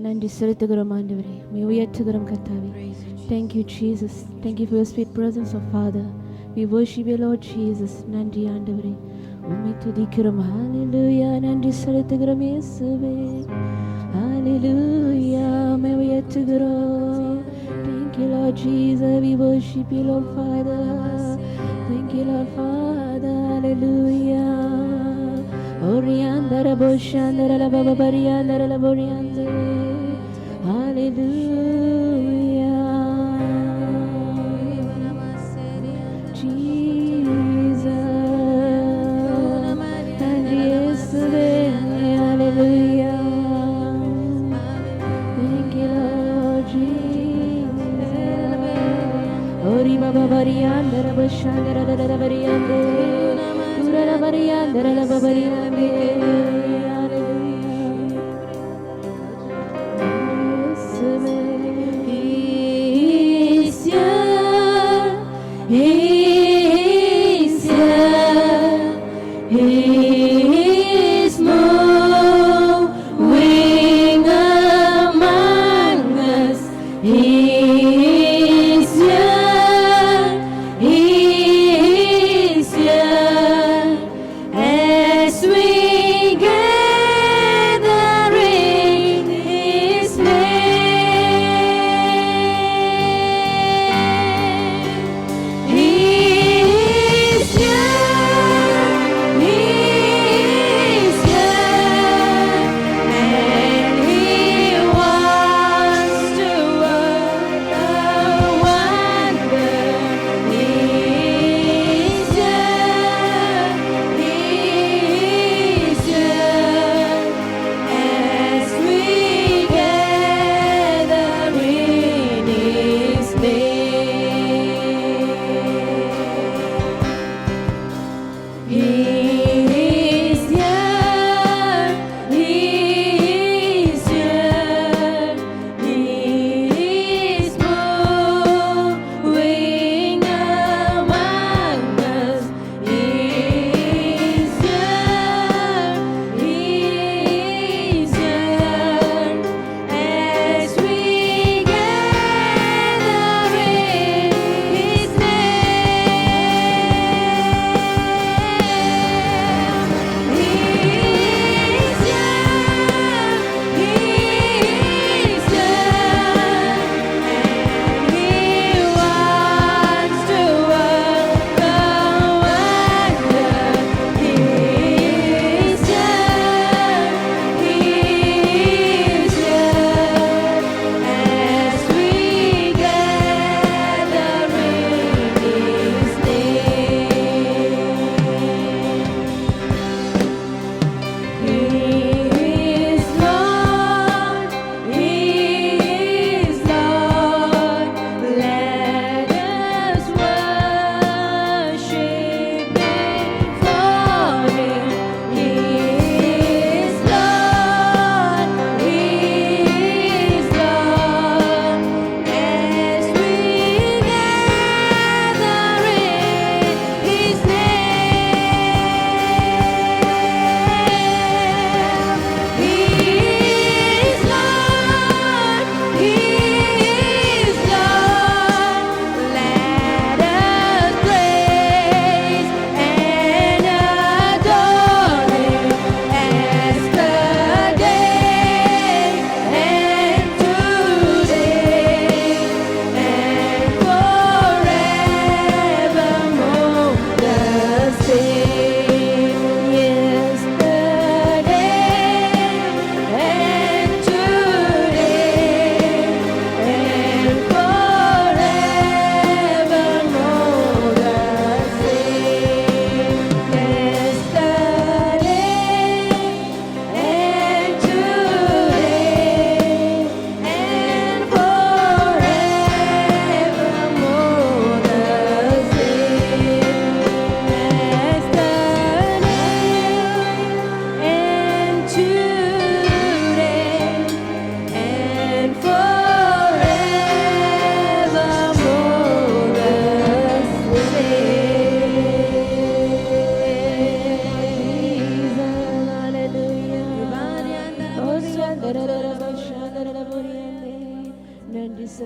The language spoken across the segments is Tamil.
நன்றி செலுத்துகிறோம் ஆண்டவரே, உம்மை உயர்த்துகிறோம் கர்த்தாவே. Thank you Jesus. Thank you for your sweet presence, oh Father. We worship you, Lord Jesus. நன்றி ஆண்டவரே, உம்மை துதிக்கிறோம். Hallelujah. நன்றி செலுத்துகிறோம் இயேசுவே. Hallelujah. உம்மை உயர்த்துகிறோம். Thank you, Lord Jesus. We worship you, Lord Father. Thank you, Lord Father. Hallelujah. Oriandara boshandara la baba bariandara la boriande. Hallelujah. Jesus. And yesterday. Hallelujah. Thank you, Lord Jesus. Ori baba bariandara boshandara la bariande. Ura bariandara la baba bariande. He's moving among us. He's here. He's here. As we gather in His name, He's here. He's here.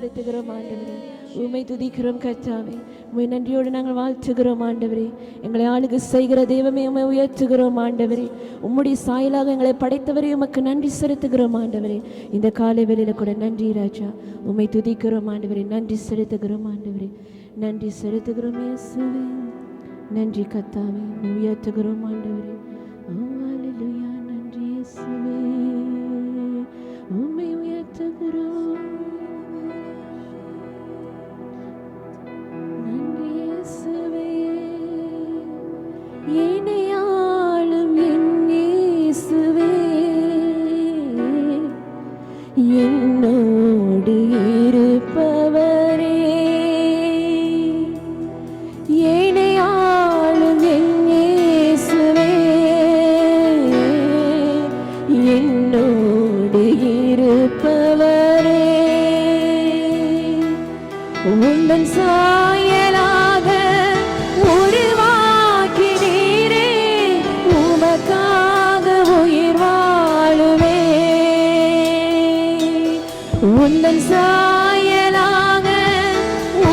செலுத்துகிறோம் ஆண்டவரே. உம்மை துதிக்கிறோம் கர்த்தாவே. உம்மை நன்றியோடு நாங்கள் வாழ்த்துகிறோம் ஆண்டவரே. எங்களை ஆளுகை செய்கிற தெய்வமே உம்மை உயர்த்துகிறோம் ஆண்டவரே. உம்முடைய சாயலாக எங்களை படைத்தவரே உமக்கு நன்றி செலுத்துகிறோம் ஆண்டவரே. இந்த காலை வேளையில கூட நன்றி ராஜா. உம்மை துதிக்கிறோம் ஆண்டவரே. நன்றி செலுத்துகிறோம் ஆண்டவரே. நன்றி செலுத்துகிறோம் இயேசுவே. நன்றி கர்த்தாவே. உம்மை உயர்த்துகிறோம் ஆண்டவரே. ஓ ஹல்லேலூயா. நன்றி இயேசுவே. உம்மை உயர்த்துகிறோம். நன்றி இயேசுவே. என்னையாளும் என் இயேசுவே, என்னோடு இருப்பவரே. என்னையாளும் என் இயேசுவே, என்னோடு இருப்பவரே. உந்தன் சாயலாக உருவாக்கினீரே, உமக்காக உயிர் வாழுவே. உந்தன் சாயலாக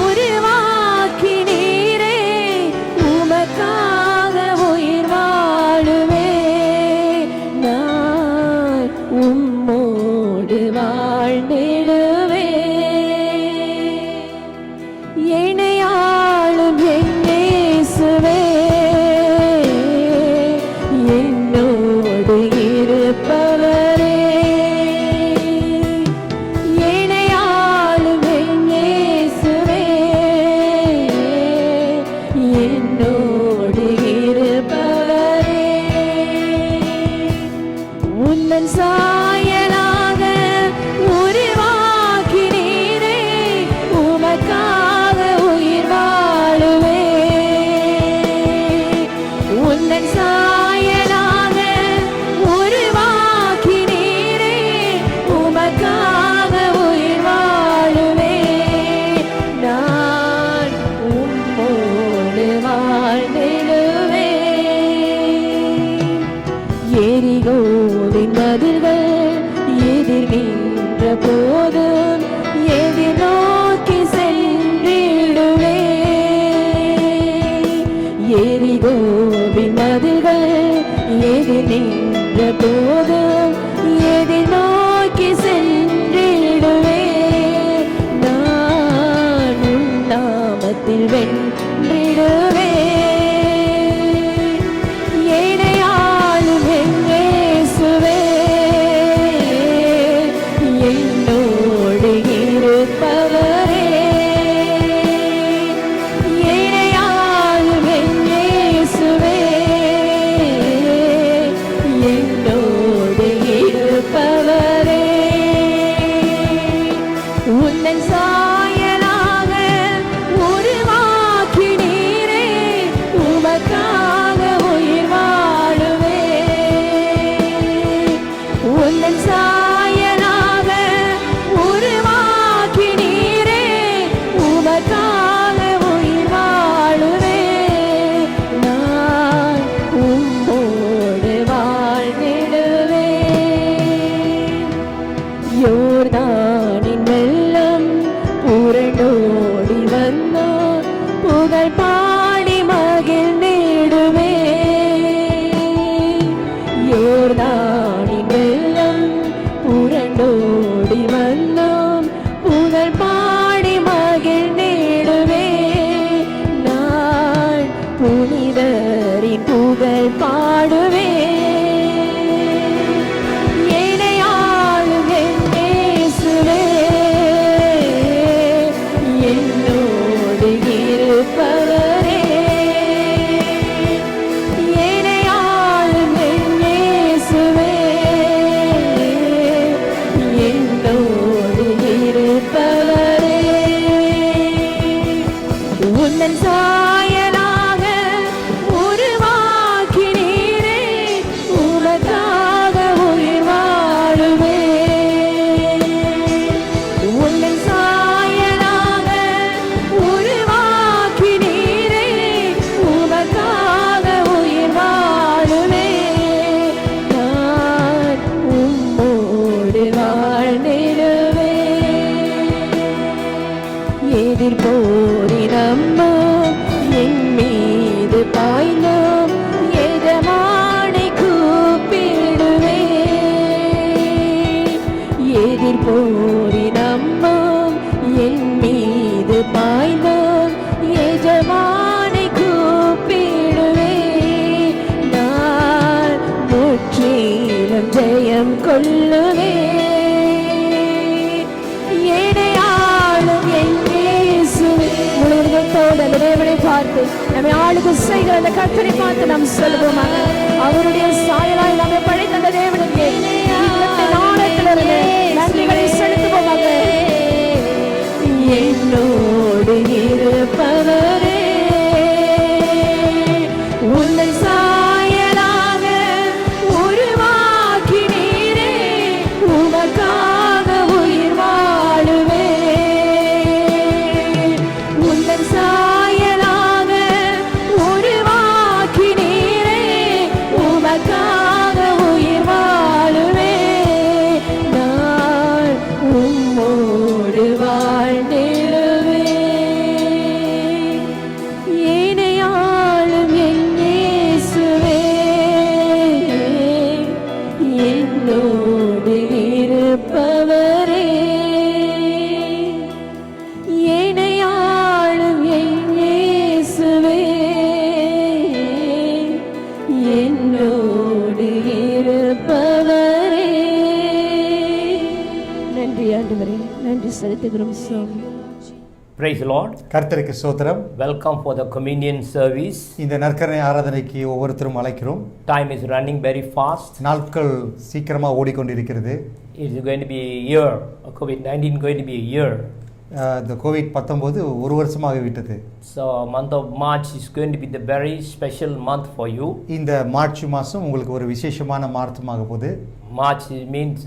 உருவாக்கினீரே, உமக்காக உயிர் வாழுவே. நான் உம்மோடு வாழ்ந்திடுவே. என்னையாளும் என் இயேசுவே, என்னோடு இருப்பவரே. என்னையாளும் என் இயேசுவே, என்னோடு இருப்பவரே. உந்தன் சாயலாக உருவாக்கினீரே, உமக்காக உயிர் வாழுவே. உந்தன் சாயலாக உருவாக்கினீரே, உமக்காக உயிர் வாழுவே. நான் உம்மோடு வாழ்ந்திடுவே. எரிகோவின் மதில்கள் எதிர் நின்ற போதும் எதிர் நோக்கி சென்றிடுவே. எரிகோவின் மதில்கள் எதிர் நின்ற போதும் எதிர் நோக்கி சென்றிடுவே. நான் உன் நாமத்தில் வென்றிடுவே. என்னையாளும் என் இயேசுவே, என்னோடு இருப்பவரே. என்னையாளும் என் இயேசுவே, என்னோடு இருப்பவரே. உந்தன் சாயலாக உருவாக்கினீரே, உமக்காக உயிர் வாழுவே. உந்தன் சாயலாக உருவாக்கினீரே, உமக்காக உயிர் வாழுவே. நான் உம்மோடு வாழ்ந்திடுவே. யோர்தானின் வெள்ளம் புரண்டோடி வந்தோ, புகழ் பாடி மகிழ்ந்திடுவே. யோர்தானின் வெள்ளம் புரண்டோடி வந்தோம், புகழ் பாடி மகிழ்ந்திடுவே. நான் புனிதரின் புகழ் பாடுவே. என்னையாளும் என் இயேசுவே, என்னோடு இருப்பவரே. என்னையாளும் என் இயேசுவே, போரின் அம்பும் என் மீது பாய்ந்தோம் எஜமானை கூப்பிடுவே நான் முற்றிலும் ஜெயம் கொள்ளுவே அந்த தேவனை பார்த்து நம்மை ஆளுகை செய்கிற அந்த கர்த்தரை பார்த்து நாம் சொல்லுவோமாக அவருடைய சாயலாய் நம்மை படைத்த அந்த தேவனுக்கு நாளத்திலிருந்து நன்றிகளை செலுத்துவோமாக. என்னோடு இருப்பவரே உன்னை சாயலாக உருவாக்கினீரே உமக்காக உயிர் வாழுவே Praise the Lord. கர்த்தருக்கு ஸ்தோத்திரம். Welcome for the communion service. இந்த நற்கருணை ஆராதனைக்கு ஒவ்வொருத்தரும் அழைக்கிறோம். Time is running very fast. நாட்கள் சீக்கிரமா ஓடிக்கொண்டிருக்கிறது. It is going to be a year. COVID-19 going to be a year. இந்த கோவிட்-19 ஒரு வருஷமாக விட்டது. So month of March is going to be the very special month for you. இந்த மார்ச் மாதம் உங்களுக்கு ஒரு விசேஷமான மாதமாக போகுது. March means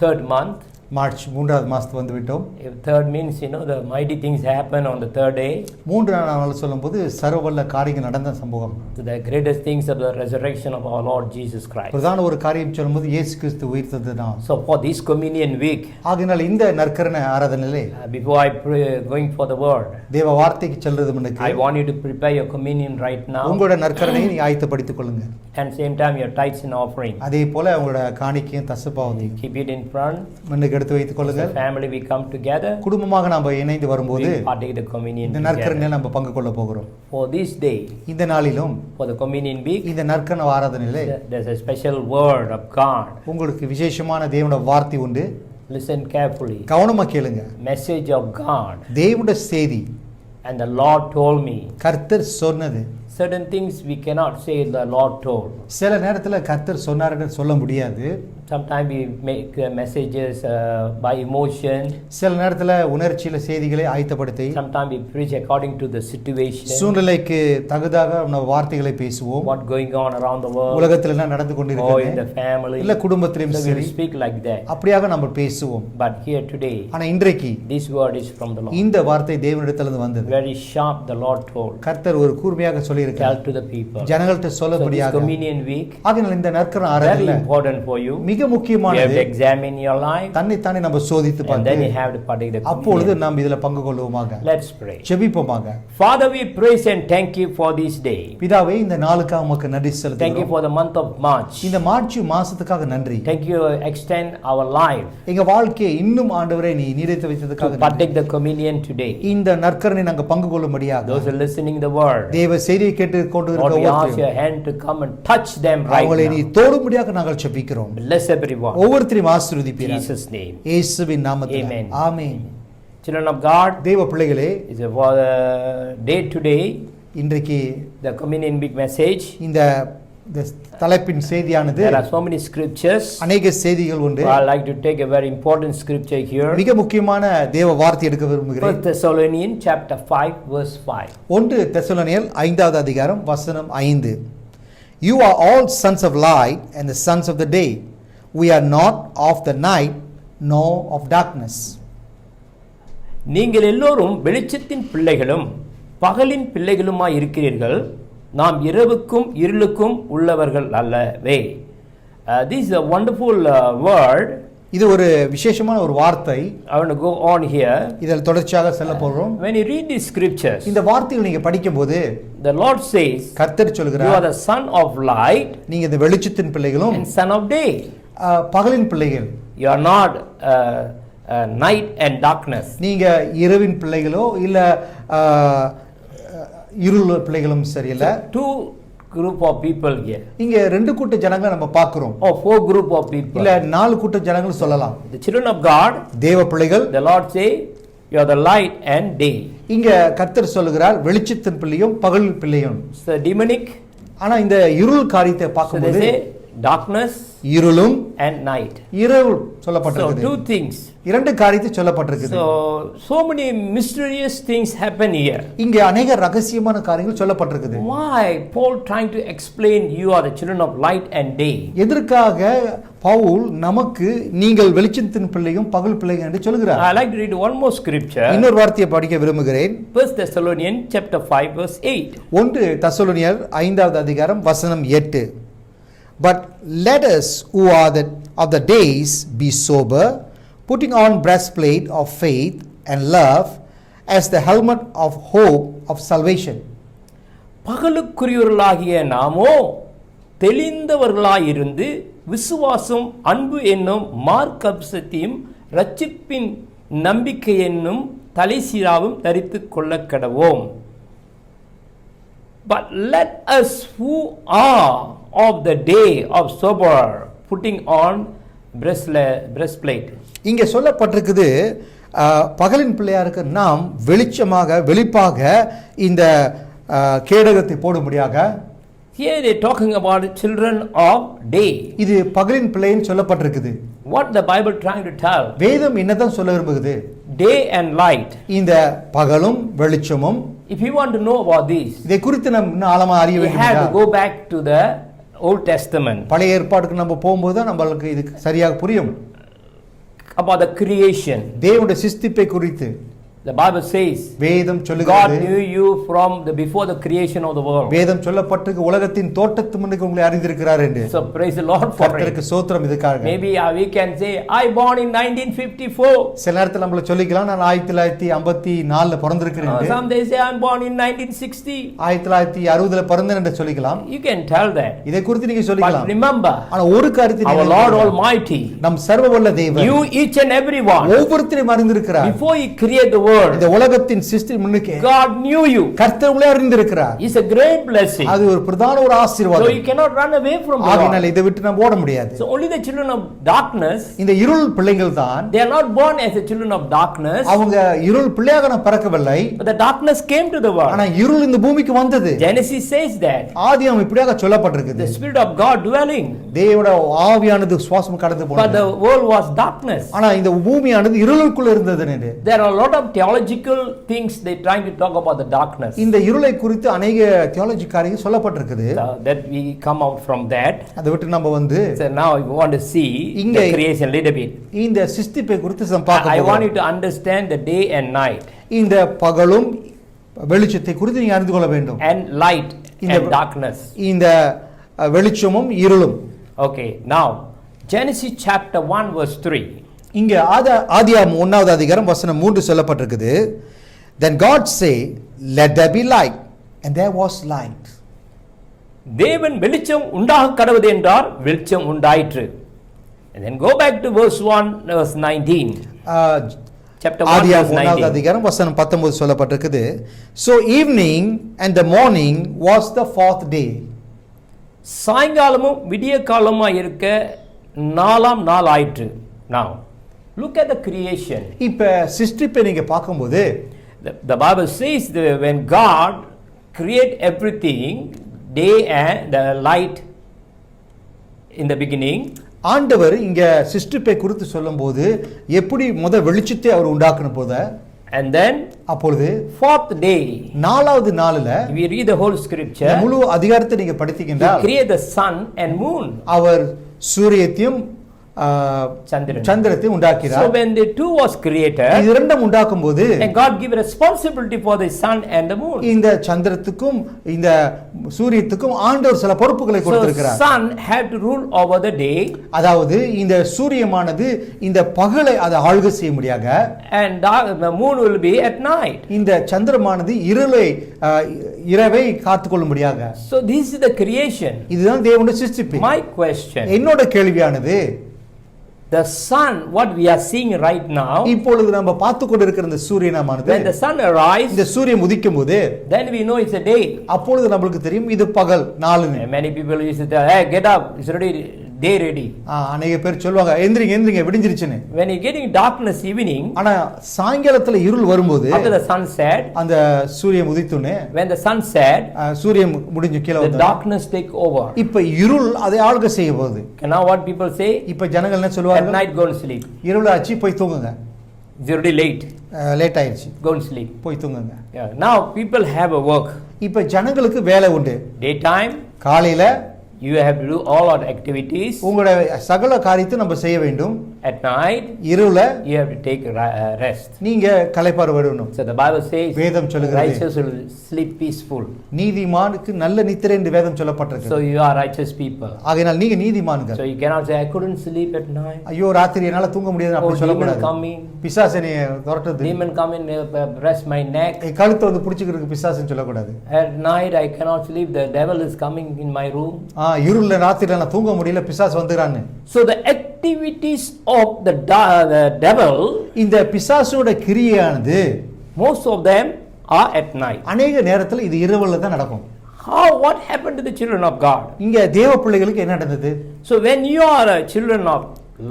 third month. March 3வது மாதத்துக்கு வந்து விட்டோம். Third means the mighty things happen on the third day. 3ஆம் நாள் சொல்லும்போது சர்வவல்ல காரியங்கள் நடந்த சம்பவம். The greatest things of the resurrection of our Lord Jesus Christ. பிரதான ஒரு காரியம் சொல்லும்போது இயேசு கிறிஸ்து உயிர்த்தது தான். So for this communion week, ஆகையால் இந்த நற்கருணை ஆராதனையிலே before I pray, going for the word, தேவ வார்த்தைக்கு செல்றது முன்னே I want you to prepare your communion right now. உங்களுடைய நற்கருணையை நீ ஆயத்தப்படுத்திக் கொள்ளுங்க. And same time your tithes and offering. அதே போல உங்களுடைய காணிக்கையும் தசபாவத்தையும் keep it in front. முன்னுக்கு எடுத்து வைத்துக் கொள்ளுங்கள். Family we come together. குடும்பமாக நாம இணைந்து வரும்போது partake the communion. இந்த நற்கருணையில நம்ம பங்கு கொள்ள போகிறோம். For this day, இந்த நாளிலும் for the communion week, இந்த நற்கருணை ஆராதனையிலே there's a special word of God. உங்களுக்கு விசேஷமான தேவனுடைய வார்த்தை உண்டு. Listen carefully. கவனமா கேளுங்க. Message of God. தேவனுடைய செய்தி. And the Lord told me. கர்த்தர் சொன்னது. Certain things we cannot say the Lord told. சில நேரத்துல கர்த்தர் சொன்னாருன்னு சொல்ல முடியாது. Sometimes we make messages by emotion. சில நேரத்துல உணர்ச்சியில செய்திகளை ஆயத்தப்படுத்தி. Sometimes we preach according to the situation. சூழ்நிலைக்கு தகுதாக நம்ம வார்த்தைகளை பேசுவோம். What going on around the world? உலகத்துல என்ன நடந்து கொண்டிருக்கிறது? Or in the family. இல்ல குடும்பத்திலும் சரி. We speak like that. அப்படியாக நம்ம பேசுவோம். But here today, ஆனா இன்றைக்கு this word is from the Lord. இந்த வார்த்தை தேவனிடத்திலிருந்து வந்தது. Very sharp the Lord told. கர்த்தர் ஒரு கூர்மையாக சொல்லி இருக்கிறார். Tell to the people. ஜனங்கள்ட்ட சொல்லபடியாக. So communion week. ஆகையால் இந்த நற்கருணை ஆராதனை very important for you. மிக முக்கியமானது. You have to examine your life. தன்னை தானே நம்ம சோதித்து பார்த்து. And then you have to partake the communion. அப்பொழுது நாம் இதில பங்கு கொள்வோமாக. Let's pray. ஜெபிப்போமாக. Father, we praise and thank you for this day. பிதாவே, இந்த நாளுக்காக உமக்கு நன்றி செலுத்துகிறோம். Thank you for the month of March. இந்த மார்ச் மாசத்துக்காக நன்றி. Thank you extend our life. எங்க வாழ்க்கையை இன்னும் ஆண்டவரே நீ நீடித்து வைத்ததற்காக நன்றி. Partake the communion today. இந்த நற்கருணை நாங்க பங்கு கொள்ளும்படியாக. Those are listening the word. தேவ செய்தியை கேட்டு கொண்டிருக்கிற ஒவ்வொருவரும் your hand to come and touch them right now. அவங்களை நீ தொடும்படியாக நாங்கள் ஜெபிக்கிறோம். Bless everyone. ஒவ்வொருத்தரையும் ஆசீர்வதிப்பீராக. Jesus name. இயேசுவின் நாமத்தில். Amen. Amen. Children of God, தேவ பிள்ளைகளே, is for the day today, இன்றைக்கு the communion big message. இந்த தலைப்பின் செய்தியானது, there are so many scriptures. அநேக செய்திகள் உண்டு. I like to take a very important scripture here. மிக முக்கியமான தேவ வார்த்தை எடுக்க விரும்புகிறேன். 1 Thessalonians chapter 5 verse 5. 1 தெசலோனியர் 5வது அதிகாரம் வசனம் 5. You are all sons of light and the sons of the day. We are not of the night nor of darkness. நீங்கள் எல்லோரும் வெளிச்சத்தின் பிள்ளைகளும் பகலின் பிள்ளைகளுமாய் இருக்கிறீர்கள். நாம் இரவுக்கும் இருளுக்கும் உள்ளவர்கள் அல்லவே. This is a wonderful word. இது ஒரு விசேஷமான ஒரு வார்த்தை. I want to go on here. இதில் தொடர்ச்சியாக செல்ல போகிறோம். When you read these scriptures, இந்த வார்த்தைகளை நீங்க படிக்கும்போது the Lord says, கர்த்தர் சொல்கிறார், you are the son of light, நீங்க இந்த வெளிச்சத்தின் பிள்ளைகளும் and son of day. பகலின் பிள்ளைகள். You are not night and darkness. நீங்க இரவின் பிள்ளைகளோ இல்ல இருள் பிள்ளைகளும் சரியில்லை. Two group of people here. இங்க ரெண்டு கூட்ட ஜனங்களை நம்ம பார்க்கிறோம். Or four group of people. இல்ல நாலு கூட்ட ஜனங்கள் சொல்லலாம். The children of God, தேவ பிள்ளைகள். the Lord say, you are the light and day. இங்க கர்த்தர் சொல்லுகிறார் வெளிச்சத்தின் பிள்ளையும் பகல் பிள்ளையும். So demonic. ஆனா இந்த இருள் காரியத்தை பார்க்கும்போது they say darkness இருளும் and night. இரவு So சொல்லப்பட்டிருக்குது. two things. இரண்டு காரியத்தை சொல்லப்பட்டிருக்குது. So many mysterious things happen here. இங்க अनेक ரகசியமான காரியங்கள் சொல்லப்பட்டிருக்குது. Why Paul trying to explain you are the children of light and day? எதற்காக பவுல் நமக்கு நீங்கள் வெளிச்சத்தின் பிள்ளையும் பகல் பிள்ளையும் என்று சொல்கிறார். I like to read one more scripture. இன்னொரு வார்த்தையை படிக்க விரும்புகிறேன். 1 Thessalonians chapter 5 verse 8. 1 தெசலோனியர் 5வது அதிகாரம் வசனம் 8. But let us who are of the days be sober, putting on breastplate of faith and love as the helmet of hope of salvation. பகலுக்குரியவர்களாகிய நாமோ தெளிந்தவர்களாயிருந்து விசுவாசம் அன்பு என்னும் மார்க்கப்சத்தையும் ரட்சிப்பின் நம்பிக்கை என்னும் தலைசீராவும் தரித்துக் கொள்ள கடவோம். But let us who are of the day of sober, putting on breastplate. இங்கே சொல்லப்பட்டிருக்குது பகலின் பிள்ளையாருக்கு நாம் வெளிச்சமாக வெளிப்பாக இந்த கேடகத்தை போடும்படியாக. Here they talking about children of day. இது பகலின் பிள்ளைன்னு சொல்லப்பட்டிருக்குது. What the Bible trying to tell? வேதம் என்னதான் சொல்ல விரும்புகிறது? Day and light. இந்த பகலும் வெளிச்சமும். If you want to know about this, இதை குறித்து நாம் இன்னும் ஆழமா அறிய வேண்டும். We have to go back to the Old Testament. பழைய ஏற்பாட்டுக்கு நம்ம போகும்போது தான் நம்மளுக்கு இது சரியாக புரியும். About the creation. தேவனுடைய சிருஷ்டிப்பை குறித்து. The Bible says, வேதம் சொல்லுகிறது, God knew you from before the creation of the world. வேதம் சொல்லப்பட்டிருக்கு உலகத்தின் தோற்றத்துக்கு முன்னே உங்களை அறிந்திருக்கிறார் என்று. So praise the Lord for it. கர்த்தருக்கு ஸ்தோத்திரம் இதுக்காக. Maybe we can say I born in 1954. சில நேரத்துல நம்மள சொல்லிக்கலாம் நான் 1954ல பிறந்திருக்கிறேன். Some they say I'm born in 1960. 1960ல பிறந்தேன் என்று சொல்லிக்கலாம். You can tell that. இதை குறித்து நீங்க சொல்லிக்கலாம். But remember, ஆனா ஒரு காரியத்தை our Lord Almighty, நம் சர்வவல்ல தேவன், you each and every one, ஒவ்வொருத்தரையும் அறிந்திருக்கிறார். Before he created the world, இந்த உலகத்தின் சிருஷ்டி முன்னுக்கு God knew you. கர்த்தர் உங்களை அறிந்திருக்கிறார். It's a great blessing. அது ஒரு பிரதான ஒரு ஆசீர்வாதம். So you cannot run away from God. ஆகையால் இதை விட்டு நாம் ஓட முடியாது. So only the children of darkness, இந்த இருள் பிள்ளைகள் தான், they are not born as the children of darkness. அவங்க இருள் பிள்ளையாக நாம் பிறக்கவில்லை. But the darkness came to the world. ஆனா இருள் இந்த பூமிக்கு வந்தது. Genesis says that. ஆதியாகமம் இப்படியாக சொல்லப்பட்டிருக்குது. The spirit of God dwelling. தேவனுடைய ஆவியானது சுவாசம் கடந்து போனது. But the world was darkness. ஆனா இந்த பூமியானது இருளுக்குள்ள இருந்தது. There are a lot of theological things they trying to talk about the darkness. இந்த இருளை குறித்து अनेक தியாலஜி காரியங்கள் சொல்லப்பட்டிருக்குது. That we come out from that. அதை விட்டு நம்ம வந்து So now we want to see the creation little bit. இந்த சிருஷ்டிப்பை குறித்து நாம் பார்க்க போறோம். I want you to understand the day and night. இந்த பகலும் வெளிச்சத்தை குறித்து நீங்க அறிந்து கொள்ள வேண்டும். And light and darkness. இந்த வெளிச்சமும் இருளும். Okay, now Genesis chapter 1 verse 3. இங்க ஆதியாகமம் 1வது அதிகாரம் வசனம் 3 சொல்லப்பட்டிருக்குது. Then God said, let there be light, and there was light. தேவன் வெளிச்சம் உண்டாக கடவுது என்றார், வெளிச்சம் உண்டாயிற்று. And then go back to verse 1 verse 19. Chapter 1 verse 19. 1வது அதிகாரம் வசனம் 19 சொல்லப்பட்டிருக்குது. So evening and the morning was the fourth day. சாயங்காலமும் விடிய காலமா இருக்க நாலாம் நாள் ஆயிற்று. Now look at the creation. இப்ப சிருஷ்டிப்பை நீங்க பாக்கும்போது the Bible says that when God create everything, day and the light in the beginning, ஆண்டவர் இங்க சிருஷ்டிப்பை குறித்து சொல்லும்போது எப்படி வெளிச்சத்தை அவர் உண்டாக்குன போது, and then அப்பொழுது fourth day, நாலாவது நாளில we read the whole scripture, முழு அதிகாரத்தை நீங்க படித்தீங்கன்னா he create the sun and moon, அவர் சூரியத்தையும் சந்திரத்தை உண்டாக்கினார். So when the two was created, இது இரண்டும் உண்டாக்கும்போது and God give responsibility for the sun and the moon. இந்த சந்திரத்துக்கும் இந்த சூரியத்துக்கும் ஆண்டவர் சில பொறுப்புகளை கொடுத்திருக்கிறார். So sun had to rule over the day, அதாவது இந்த சூரியமானது இந்த பகலை அதை ஆளுகை செய்ய முடியாக, and the moon will be at night. இந்த சந்திரமானது இரவை காத்துக்கொள்ள முடியாக. So this is the creation. இதுதான் தேவனுடைய சிருஷ்டிப்பு. My question, என்னோட கேள்வியானது, The sun, what we are seeing right now, இப்பொழுது நம்ம பார்த்து கொண்டிருக்கிற இந்த சூரியனானது when the sun arrives, இந்த சூரியன் உதிக்கும் போது then we know it's a day. அப்பொழுது நம்மளுக்கு தெரியும் இது பகல் நாளுன்னு. And many people used to tell, hey, get up, it's already day ready. அநேக பேர் சொல்லுவாங்க எந்திரிங்க எந்திரிங்க விடிஞ்சிருச்சுன்னு. When you getting darkness evening, ஆனா சாயங்காலத்துல இருள் வரும்போது after the sun set, அந்த சூரியன் உதித்துனே, when the sun set, சூரியன் முடிஞ்சு கீழ the வந்து darkness take over. இப்ப இருள் அதை ஆளுகை செய்ய போகுது. And now what people say, இப்ப ஜனங்கள் என்ன at சொல்வாங்க, night go and sleep, இருளாச்சு போய் தூங்குங்க, it's already late, லேட் ஆயிடுச்சு go and sleep. போய் தூங்குங்க. Yeah. Now people have a work. இப்ப ஜனங்களுக்கு வேலை உண்டு. Daytime, காலையில you have to do all our activities. உங்களுடைய சகல காரியத்தை நம்ம செய்ய வேண்டும். At night, இருள you have to take rest. நீங்க களைப்பாற விடணும். So the Bible says, வேதம் சொல்லுகிறது, righteous will sleep peaceful. நீதிமானுக்கு நல்ல நித்திரை என்று வேதம் சொல்லப்பட்டிருக்கு. So you are righteous people. ஆகையால் நீங்க நீதிமான்கள். So you cannot say, I couldn't sleep at night. ஐயோ ராத்திரி என்னால தூங்க முடியாது அப்படி சொல்ல demon கூடாது. come in. பிசாசு என்னை துரத்துது. Demon come in, press my neck. என் கழுத்தை வந்து பிடிச்சிக்கிறதுக்கு பிசாசுன்னு சொல்லக்கூடாது. At night I cannot sleep. The devil is coming in my room. இருள்ல ராத்திரில நான் தூங்க முடியல பிசாசு வந்துறான்னு. So the activities of the devil, இந்த பிசாசோட கிரியையானது most of them are at night. அநேக நேரத்துல இது இரவுல தான் நடக்கும். What happened to the children of God? இங்க தேவ பிள்ளைகளுக்கு என்ன நடந்தது? So when you are a children of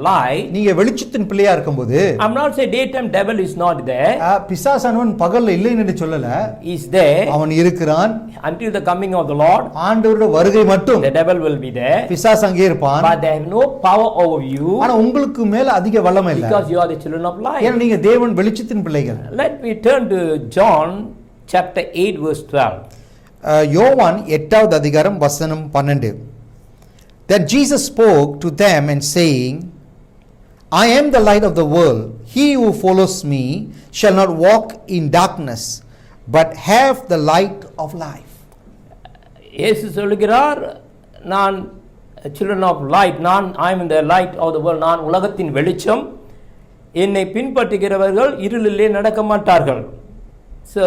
light, நீங்க வெளிச்சத்தின் பிள்ளையா இருக்கும்போது, I'm not saying daytime devil is not there. பிசாசானவன் பகல்ல இல்லைன்னு சொல்லல, is there. அவன் இருக்கிறான். Until the coming of the Lord, ஆண்டவருடைய வருகை மட்டும் the devil will be there. பிசாசு அங்கே இருப்பான். But they have no power over you. ஆனா உங்களுக்கு மேல அதிக வல்லமை இல்ல. Because you are the children of light. ஏன்னா நீங்க தேவன் வெளிச்சத்தின் பிள்ளைகள். Let me turn to John chapter 8 verse 12. யோவான் 8வது அதிகாரம் வசனம் 12. Then Jesus spoke to them and saying, I am the light of the world. He who follows me shall not walk in darkness, but have the light of life. இயேசு சொல்கிறார், நான் children of light, I am the light of the world, நான் உலகத்தின் வெளிச்சம், என்னை பின்பற்றுகிறவர்கள் இருளிலே நடக்க மாட்டார்கள். So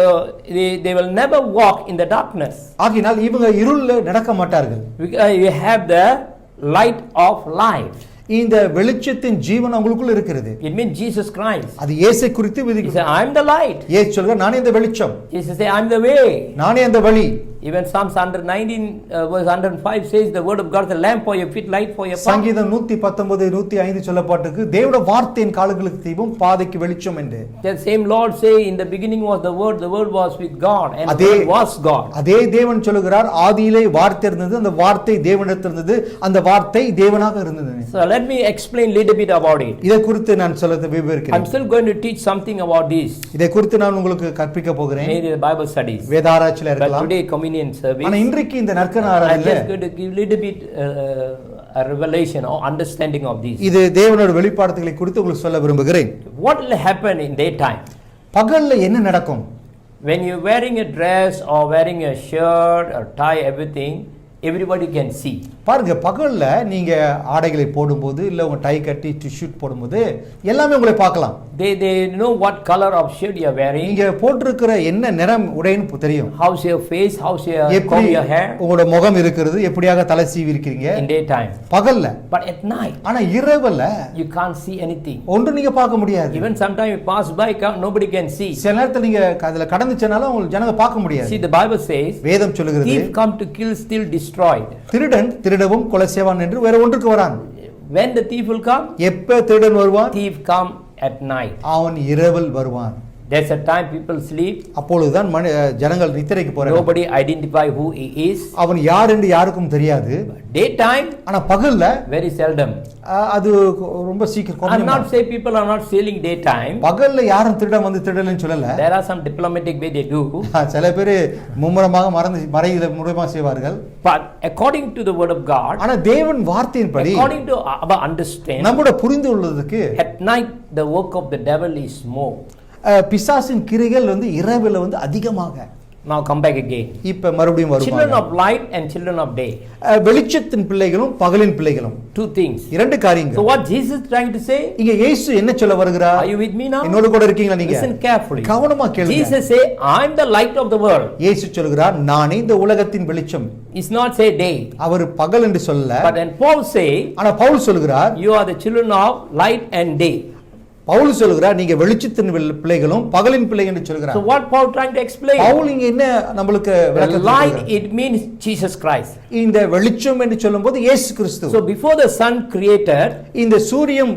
they will never walk in the darkness. ஆகினால் இவங்க இருள்ல நடக்க மாட்டார்கள். You have the light of life. இந்த வெளிச்சத்தின் ஜீவன் அவங்களுக்குள்ள இருக்கிறது. It means Jesus Christ. அது இயேசு குறித்து He said, I am the light. இயேசு சொல்றார், நானே இந்த வெளிச்சம். Jesus said, I am the way. நானே அந்த வழி. Even Psalms 119 verse 105 says the word of God is a lamp for your feet, light for your path. சங்கீதம் 119 105 சொல்லப்பட்டிருக்கு, தேவனுடைய வார்த்தையின் கால்களுக்கு தீபம் பாதைக்கு வெளிச்சம் என்று. The same Lord say, in the beginning was the word was with God, and the word was God. அதே தேவன் சொல்லுகிறார், ஆதியிலே வார்த்தை இருந்தது, அந்த வார்த்தை தேவனிடத்தில் இருந்தது, அந்த வார்த்தை தேவனாக இருந்தது. So let me explain little bit about it. இதை குறித்து நான் சொல்ல விவரிக்கிறேன். I'm still going to teach something about this. இதை குறித்து நான் உங்களுக்கு கற்பிக்க போகிறேன். Maybe the Bible studies. வேதாராய்ச்சியில இருக்கலாம். But today communion service, ஆனா இன்றைக்கு இந்த நற்கன ஆராதனையில I'm just going to give little bit a revelation or understanding of this. இது தேவனோட வெளிப்பாடுகளை குறித்து உங்களுக்கு சொல்ல விரும்புகிறேன். What will happen in daytime? பகல்ல என்ன நடக்கும்? When you're wearing a dress or wearing a shirt or tie, everything, everybody can see. பாருங்க, பகல்ல நீங்க ஆடைகளை போடும்போது இல்ல உங்க டை கட்டி டி-ஷர்ட் போடும்போது எல்லாமே உங்களை பார்க்கலாம். They know what color of shirt you are wearing. நீங்க போட்டிருக்கிற என்ன நிறம் உடைன்னு தெரியும். How's your face, how's your comb your hair. உங்களோட முகம் இருக்கிறது, எப்படியாக தலை சீவி இருக்கீங்க. In daytime. பகல்ல. But at night, ஆனா இரவுல you can't see anything. ஒன்று நீங்க பார்க்க முடியாது. Even sometimes you pass by, nobody can see. சில நேரத்துல நீங்க அதுல கடந்துச்சனால உங்களுக்கு ஜனங்க பார்க்க முடியாது. See, the Bible says, வேதம் சொல்லுகிறது, thief come to kill, steal, destroy. திருடன் திருடவும் கொலை செய்வான் என்று வேற ஒன்றுக்கு வரான். When the thief will come? எப்ப திருடன் வருவான்? Thief come at night. அவன் இரவில் வருவான். There's a time people sleep. அப்பொழுதுதான் ஜனங்கள் நித்திரைக்கு போறாங்க. Nobody identify who he is. அவன் யார் என்று யாருக்கும் தெரியாது. Daytime, ஆனா பகல்ல very seldom. அது ரொம்ப சீக்கிரம். I'm not say people are not stealing daytime. பகல்ல யாரும் திருடன் வந்து திருடலன்னு சொல்லல. There are some diplomatic way they do. சில பேர் மும்முரமாக மறையில முறைமா செய்வார்கள். But according to the word of God, ஆனா தேவன் வார்த்தையின்படி, according to our understanding, நம்மோட புரிந்து கொள்வதற்கு, at night the work of the devil is more. பிசாசின் கிரியைகள் வந்து இரவுல வந்து அதிகமாக. now come back again. இப்ப மறுபடியும் Children வருவாங்க. of light and children of day. வெளிச்சத்தின் பிள்ளைகளும் பகலின் பிள்ளைகளும். Two things. இரண்டு So காரியங்கள். what Jesus is trying to say? இங்க இயேசு என்ன சொல்ல வருகிறார்? Are you with me now? என்னோட கூட இருக்கீங்களா நீங்க? Listen carefully. கவனமா கேளுங்க. Jesus say, I am the light of the world. இயேசு சொல்கிறார் நானே இந்த உலகத்தின் வெளிச்சம். It's not say day. அவர் பகல் என்று சொல்லல. But then Paul say, ஆனா பவுல் சொல்கிறார் you are the children of light and day. Pavul சொல்கிறார் நீங்க வெளிச்சத்தின் பிள்ளைகளும் பகலின் பிள்ளைகள் என்று சொல்கிறார். So what Paul trying to explain? Pavul இங்க என்ன நமக்கு The light, it means Jesus Christ. இந்த வெளிச்சம் என்று சொல்லும்போது இயேசு கிறிஸ்து. So before the sun created, இந்த சூரியன்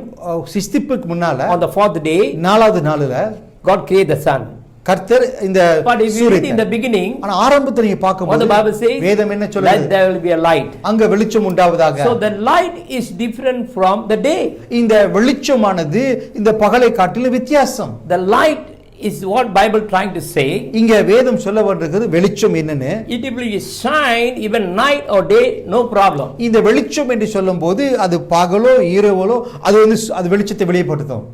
சிருஷ்டிப்புக்கு முன்னால on the fourth day, நாலாவது நாளில God created the sun. கர்த்தர் இந்த But if you read in the beginning, ஆனா ஆரம்பத்துல நீங்க what பாக்கும்போது the Bible says, வேதம் என்ன let சொல்லுது? there will be a light. அங்க வெளிச்சம் உண்டாவதாக. So the light is different from the day. இந்த வெளிச்சமானது இந்த பகலை காட்டிலும் வித்தியாசம். The light is what Bible trying to say. இங்க வேதம் சொல்ல வந்திருக்கிறது வெளிச்சம் என்னன்னு. It will shine even night or day, no problem. இந்த வெளிச்சம் என்று சொல்லும்போது அது பகலோ இரவோ அது வெளிச்சத்தை வெளிப்படுத்தும்.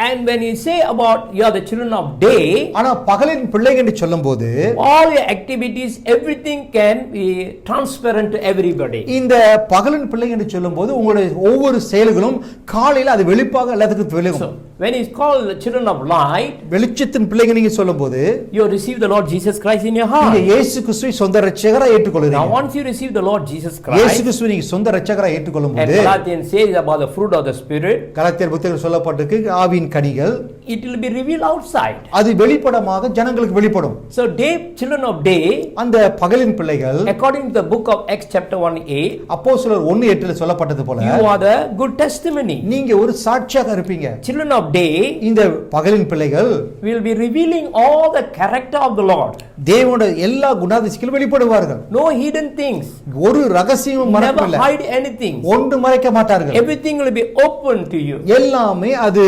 And when you say about you are the children of day, ஆனா பகலின் பிள்ளைகள் என்று சொல்லும்போது all your activities, everything can be transparent to everybody. இந்த பகலின் பிள்ளைகள் என்று சொல்லும்போது உங்களுடைய ஒவ்வொரு செயல்களும் காலையில அது வெளிப்பாக எல்லாத்துக்கும் விளங்கும். So when it's called the children of light, வெளிச்சத்தின் பிள்ளைகள் நீங்க சொல்லும்போது you receive the Lord Jesus Christ in your heart. நீங்க இயேசு கிறிஸ்துவை சொந்த இரட்சகரா ஏற்றுக்கொள்றீங்க. Now once you receive the Lord Jesus இயேசு Christ, கிறிஸ்துவை நீங்க சொந்த இரட்சகரா ஏற்றுக்கொள்ளும்போது and Galatians says about the fruit of the spirit, கலாத்தியர் புத்தகத்தில் சொல்லப்பட்டிருக்கு ஆவியின் கனிகள் it will be revealed outside. அது வெளிப்படமாக ஜனங்களுக்கு வெளிப்படும். So day, children of day, அந்த பகலின் பிள்ளைகள் according to the book of Acts chapter 1:8, அப்போஸ்தலர் 1:8 சொல்லப்பட்டது போல you are the good testimony. நீங்க ஒரு சாட்சியாக இருப்பீங்க. Children of day இந்த பகலின் பிள்ளைகள் will be revealing all the character of the Lord. தேவனுடைய எல்லா குணாதிசயங்களும் வெளிப்படுவார்கள். No hidden things. ஒரு ரகசியமும் Never மறைப்பில்லை. hide anything. ஒன்று மறைக்க மாட்டார்கள். Everything will be open to you. எல்லாமே அது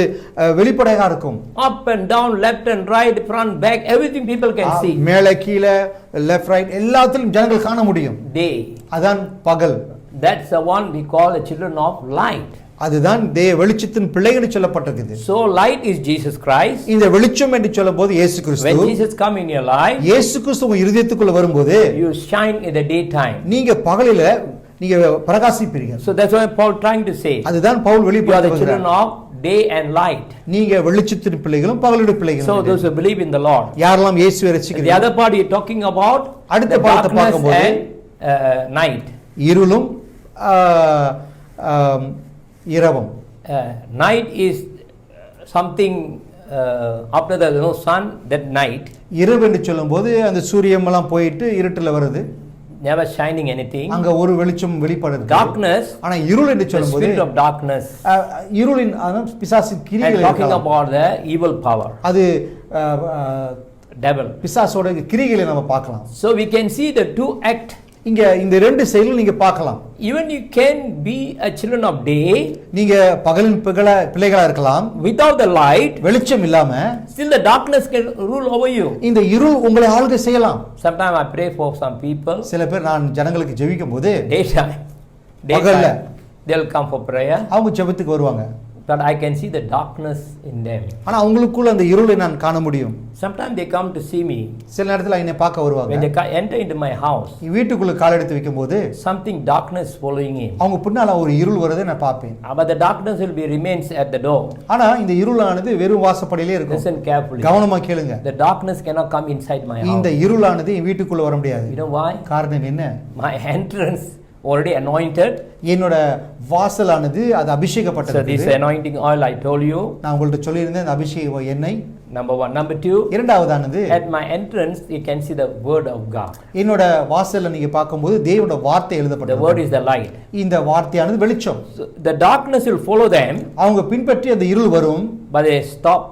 வெளிப்படையாக இருக்கும். Up and down, left and right, front, back, everything people can see. மேலே கீழே லெஃப்ட் ரைட் எல்லாத்திலும் ஜனங்கள் காண முடியும். Day. அதான் பகல். That's the one we call the children of light. அதுதான் வெளிச்சத்தின் பிள்ளைகள் சொல்லப்பட்டிருக்குது. So light is Jesus Christ. இந்த வெளிச்சம் என்று சொல்லும்போது இயேசு கிறிஸ்து. When Jesus come in your life, இயேசு கிறிஸ்து உங்க இதயத்துக்குள்ள வரும்போது you shine in the daytime. நீங்க பகலில நீங்க பிரகாசிப்பீர்கள். So that's why Paul trying to say. அதுதான் பவுல் You are the வெளிப்படுத்துகிறார். children of day and light. நீங்க வெளிச்சத்தின் பிள்ளைகளும் பகலுடைய So பிள்ளைகளும். those who believe in the Lord. யாரெல்லாம் இயேசுவை The ரட்சிக்கிறார்கள். other part you're talking about அடுத்த the பாடத்தை darkness பார்க்கும்போது and night. இருளும் இரவும். Night is something after the sun, that night. இரவு என்று சொல்லும்போது அந்த சூரியன் எல்லாம் போயிட்டு இருட்டுல வருது. Never shining anything. அங்க ஒரு வெளிச்சம் வெளிப்படுது. Darkness. ஆனா இருள் என்று The சொல்லும்போது spirit of darkness. இருளின் பிசாசின் And கிரியைகள் talking about the evil power. அது Devil. பிசாசோட கிரியைகளை நம்ம பார்க்கலாம். So we can see the two act. இங்க இந்த ரெண்டு செயலும் நீங்க பார்க்கலாம். Even you can be a children of day. நீங்க பகலின் பிள்ளைகளா இருக்கலாம். Without the light. வெளிச்சம் இல்லாம Still the darkness can rule over you. இந்த இருள் உங்களை ஆளுகை செய்யலாம். Sometimes I pray for some people. சில பேர் நான் ஜனங்களுக்கு ஜெபிக்கும் போது Daytime. பகல்ல They'll come for prayer. அவங்க ஜெபத்துக்கு வருவாங்க. But I can see the darkness in them. ஆனா அவங்களுக்குள்ள அந்த இருளை நான் காண முடியும். Sometimes they come to see me. சில நேரத்துல என்னை பார்க்க வருவாங்க. When they enter into my house, வீட்டுக்குள்ள கால் எடுத்து வைக்கும்போது something darkness following in. அவங்க பின்னால ஒரு இருள் வரதை நான் பார்ப்பேன். But the darkness will be remains at the door. ஆனா இந்த இருளானது வெறும் வாசப்படியிலே இருக்கும். Listen carefully. கவனமா கேளுங்க. The darkness cannot come inside my house. இந்த இருளானது என் வீட்டுக்குள்ள வர முடியாது. You know why? காரணம் என்ன? My entrance already anointed. என்னோட வாசலானது அது அபிஷேகப்பட்டது. So this anointing oil I told you. நான் உங்கள்ட்ட சொல்லியிருந்தேன் அந்த அபிஷேக எண்ணெய். Number 1. Number 2. இரண்டாவதானது at my entrance you can see the word of God. என்னோட வாசல்ல நீங்க பாக்கும்போது தேவனுடைய வார்த்தை எழுதப்பட்டிருக்கு. The word is the light. இந்த வார்த்தையானது வெளிச்சம். So the darkness will follow them. அவங்க பின்பற்றி அந்த இருள் வரும். But they stop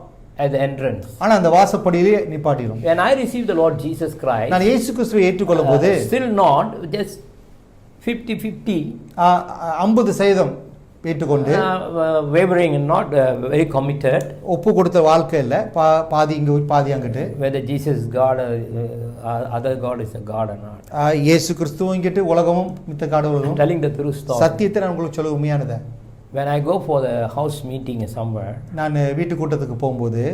at the entrance. ஆனா அந்த வாசப்படியிலே நிப்பாட்டிரும். When I received the Lord Jesus Christ, நான் இயேசு கிறிஸ்துவை ஏற்றுக்கொள்ளும்போது still not just 50-50 50% ஏற்றுக்கொண்டு wavering and not very committed. ஒப்பு கொடுத்த வாழ்க்கை இல்ல, பாதி இங்க பாதி அங்கிட்டு. Whether Jesus is God or other God is a God or not. இயேசு கிறிஸ்துவும் இங்கிட்டு உலகமும் மித்த கடவுளும். Telling the true story. சத்தியத்தை நான் உங்களுக்கு சொல்ல உண்மையானது. When I go for the house meeting somewhere, நான் வீட்டு கூட்டத்துக்கு போகும்போது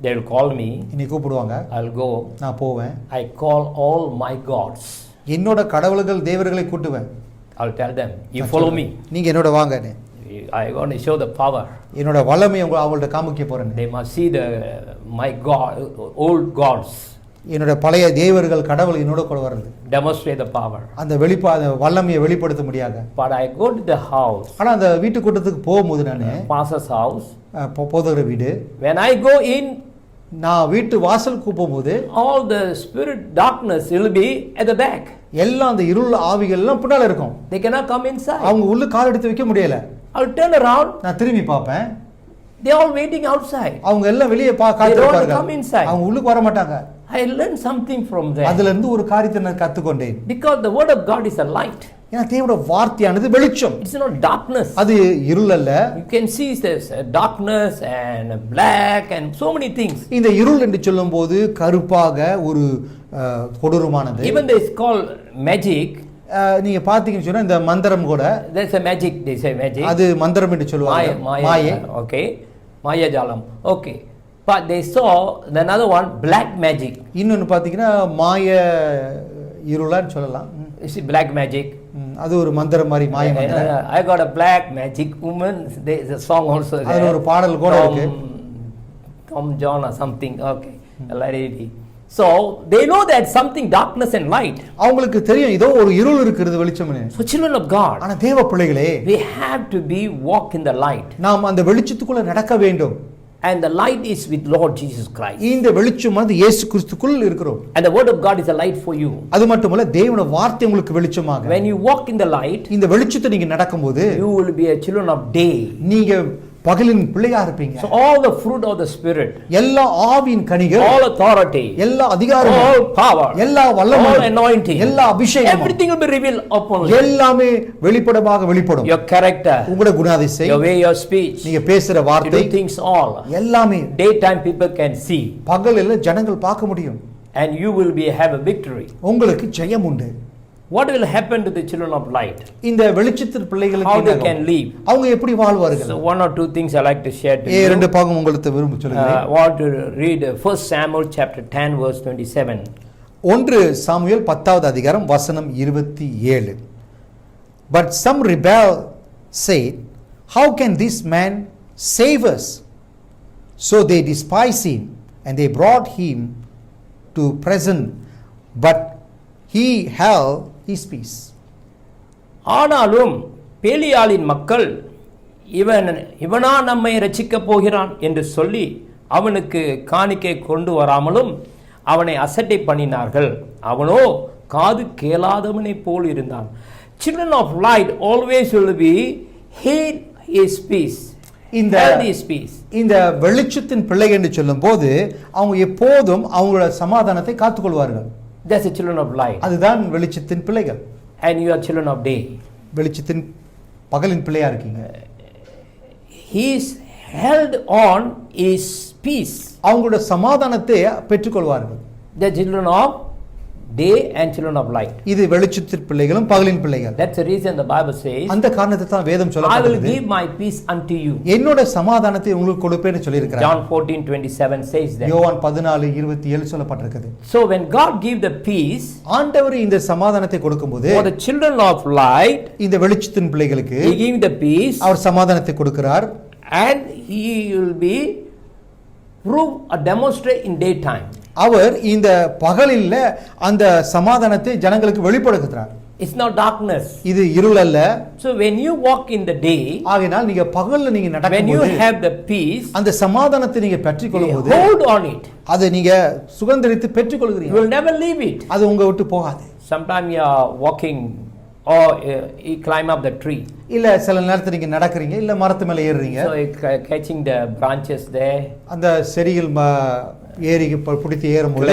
They will call me. என்னை கூப்பிடுவாங்க, I'll go. நான் போவேன். I call all my gods. என்னோட கடவுள்கள் தேவர்களை கூட்டுவேன். I'll tell them, you follow me. நீங்க என்னோட வாங்க, I want to show the power. என்னோட வல்லமையை அவங்கள்ட்ட காமிக்க போறேன். They must see my God, old gods. என்னோட பழைய தேவர்கள் கடவுள் என்னோட கூட வருது. Demonstrate the power. அந்த வல்லமையை வெளிப்படுத்த முடியாது. But I go to the house. ஆனா அந்த வீட்டு கூட்டத்துக்கு போகும்போது நானு pastor's house. போதகர் வீடு. When I go in, நான் வீட்டு வாசலுக்கு போகும்போது all the spirit darkness will be at the back. எல்லாம் அந்த இருள் ஆவிகள் எல்லாம் பின்னால இருக்கும். They cannot come inside. அவங்க உள்ள கால் எடுத்து வைக்க முடியல. I'll turn around. நான் திரும்பி பார்ப்பேன். They all waiting outside. அவங்க எல்லாம் வெளியே காத்திருப்பாங்க. அவங்க உள்ளுக்கு வர மாட்டாங்க. I learned something from them. அதுல இருந்து ஒரு காரியத்தை நான் கத்துக்கொண்டேன். Because the word of God is a light. ஏன்னா தேவனுடைய வார்த்தையானது வெளிச்சம். It's not darkness. அது இருள் அல்ல. You can see there's darkness and black and so many things. இந்த இருள் என்று சொல்லும்போது கருப்பாக ஒரு கொடூரமானது. Even they call magic. நீங்க பாத்தீங்கன்னு சொன்னா இந்த மந்திரம் கூட there's a magic, they say magic. அது மந்திரம் என்று சொல்வாங்க. மாயை. Okay. மாயாஜாலம். Okay. But they saw another one, black magic. இன்னொன்னு பாத்தீங்கன்னா மாய இருளான்னு சொல்லலாம். You see black magic. அது ஒரு மந்திரம் மாதிரி மாய மந்திரம். I got a black magic woman. There's a song also there. அதுல ஒரு பாடல் கூட இருக்கு. Tom John or something. Okay. Lady. So they know that something darkness and light. அவங்களுக்கு தெரியும் ஏதோ ஒரு இருள் இருக்குது வெளிச்சம்னு. So children of God. ஆனா தேவ பிள்ளைகளே, we have to be walk in the light. நாம் அந்த வெளிச்சத்துக்குள்ள நடக்க வேண்டும். And the light is with Lord Jesus Christ. இந்த வெளிச்சம் வந்து இயேசு கிறிஸ்துக்குள் இருக்கிறோம். And the word of God is a light for you. அது மட்டுமல்ல தேவனுடைய வார்த்தை உங்களுக்கு வெளிச்சமாக. When you walk in the light, இந்த வெளிச்சத்தை நீங்க நடக்கும்போது you will be a children of day. நீங்க பகலின் பிள்ளையா இருப்பீங்க. So all the fruit of the spirit, எல்லா ஆவியின் கனிகள், all authority, எல்லா அதிகாரம், all power, எல்லா வல்லமை, all anointing, எல்லா அபிஷேகம், everything will be revealed upon you. எல்லாமே வெளிப்படமாக வெளிப்படும். Your character, உங்களுடைய குணாதிசயம், your way, your speech, நீங்க பேசுற வார்த்தை, things all எல்லாமே daytime people can see. பகலில ஜனங்கள் பார்க்க முடியும். And you will have a victory. உங்களுக்கு ஜெயம் உண்டு. What will happen to the children of light? இந்த வெளிச்சத்தின் பிள்ளைகளுக்கு how they can live? அவங்க எப்படி வாழ்வார்கள்? So one or two things I like to share to you. இரண்டு பாகம் உங்களுக்கு விரும்ப சொல்கிறேன். I want to read 1 Samuel chapter 10 verse 27. 1 Samuel 10வது அதிகாரம் வசனம் 27. But some rebel said, how can this man save us? So they despised him and they brought him to prison, but he held his peace. ஆனாலும் பேலியாளின் மக்கள் இவனா நம்மை ரட்சிக்கப் போகிறான் என்று சொல்லி அவனுக்கு காணிக்கை கொண்டு வராமலும் அவனை அசட்டை பண்ணினார்கள். அவனோ காது கேளாதவனை போல் இருந்தான். Children of light always will be hate his peace. இந்த வெளிச்சத்தின் பிள்ளை என்று சொல்லும் போது அவங்க எப்போதும் அவங்களோட சமாதானத்தை காத்துக்கொள்வார்கள். That's the children of light. அதுதான் வெளிச்சத்தின் பிள்ளைகள். And you are children of day. வெளிச்சத்தின் பகலின் பிள்ளையா இருக்கீங்க. He is held on his peace. அவங்களோட சமாதானத்தை பெற்றுக்கொள்வார்கள். The children of day and children of light. இது வெளிச்சத்தின் பிள்ளைகளும் பகலின் பிள்ளைகள். That's the reason the Bible says, அந்த காரணத்தை தான் வேதம் சொல்லுகிறது. I will give my peace unto you. என்னோட சமாதானத்தை உங்களுக்கு கொடுப்பேன்னு சொல்லி இருக்கிறார். John 14:27 says that. யோவான் 14:27 சொல்லப்பட்டிருக்குது. So when God give the peace, ஆண்டவர் இந்த சமாதானத்தை கொடுக்கும்போது for the children of light, இந்த வெளிச்சத்தின் பிள்ளைகளுக்கு he give the peace, அவர் சமாதானத்தை கொடுக்கிறார். and he will be prove or demonstrate in daytime. அவர் இந்த பகலில் அந்த சமாதானத்தை ஜனங்களுக்கு வெளிப்படுத்துகிறார். It's not darkness. இது இருள் அல்ல. So when you walk in the day, ஆகையால் நீங்க பகல்ல நீங்க நடக்கும்போது, when you have the peace, அந்த சமாதானத்தை நீங்க பெற்றுக்கொள்ளும்போது, hold on it. அதை நீங்க சுகந்தரித்து பெற்றுக்கொள்கிறீங்க. You will never leave it. அது உங்க விட்டு போகாது. Sometimes you are walking or you climb up the tree. இல்ல சில நேரத்துல நீங்க நடக்கிறீங்க, இல்ல மரத்து மேல ஏறுறீங்க. So catching the branches there. அந்த செடிகள் ஏறி பிடித்து ஏறும்போது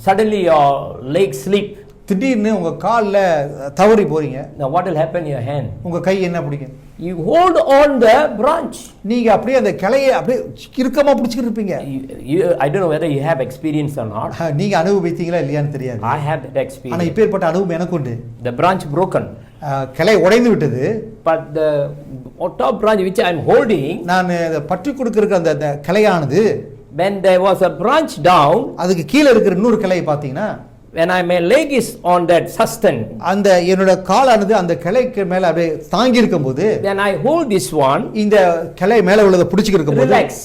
suddenly your leg slip. திடீர்னு உங்க கால்ல தவறி போறீங்க. Now what will happen in your hand? உங்க கை என்ன பிடிக்கும்? You hold on the branch. நீங்க அப்படியே அந்த கிளையை அப்படியே இறுக்கமா பிடிச்சிட்டு இருப்பீங்க. I don't know whether you have experience or not. நீங்க அனுபவித்தீங்களா இல்லையான்னு தெரியாது. I have that experience. ஆனா இப்பேற்பட்ட அனுபவம் எனக்கு உண்டு. The branch broken. கிளை உடைந்து விட்டது. But the top branch which I am holding, நான் பற்றி கொடுக்கிற அந்த கிளையானது, when there was a branch down, அதுக்கு கீழே இருக்கிற இன்னொரு கிளையை பார்த்தீங்கன்னா, when my leg is on that susten, அந்த என்னோட காலானது அந்த கிளைக்கு மேல அப்படியே தாங்கி இருக்கும்போது, then I hold this one, இந்த கிளை மேல உள்ளதை பிடிச்சிட்டு இருக்கும்போது relax,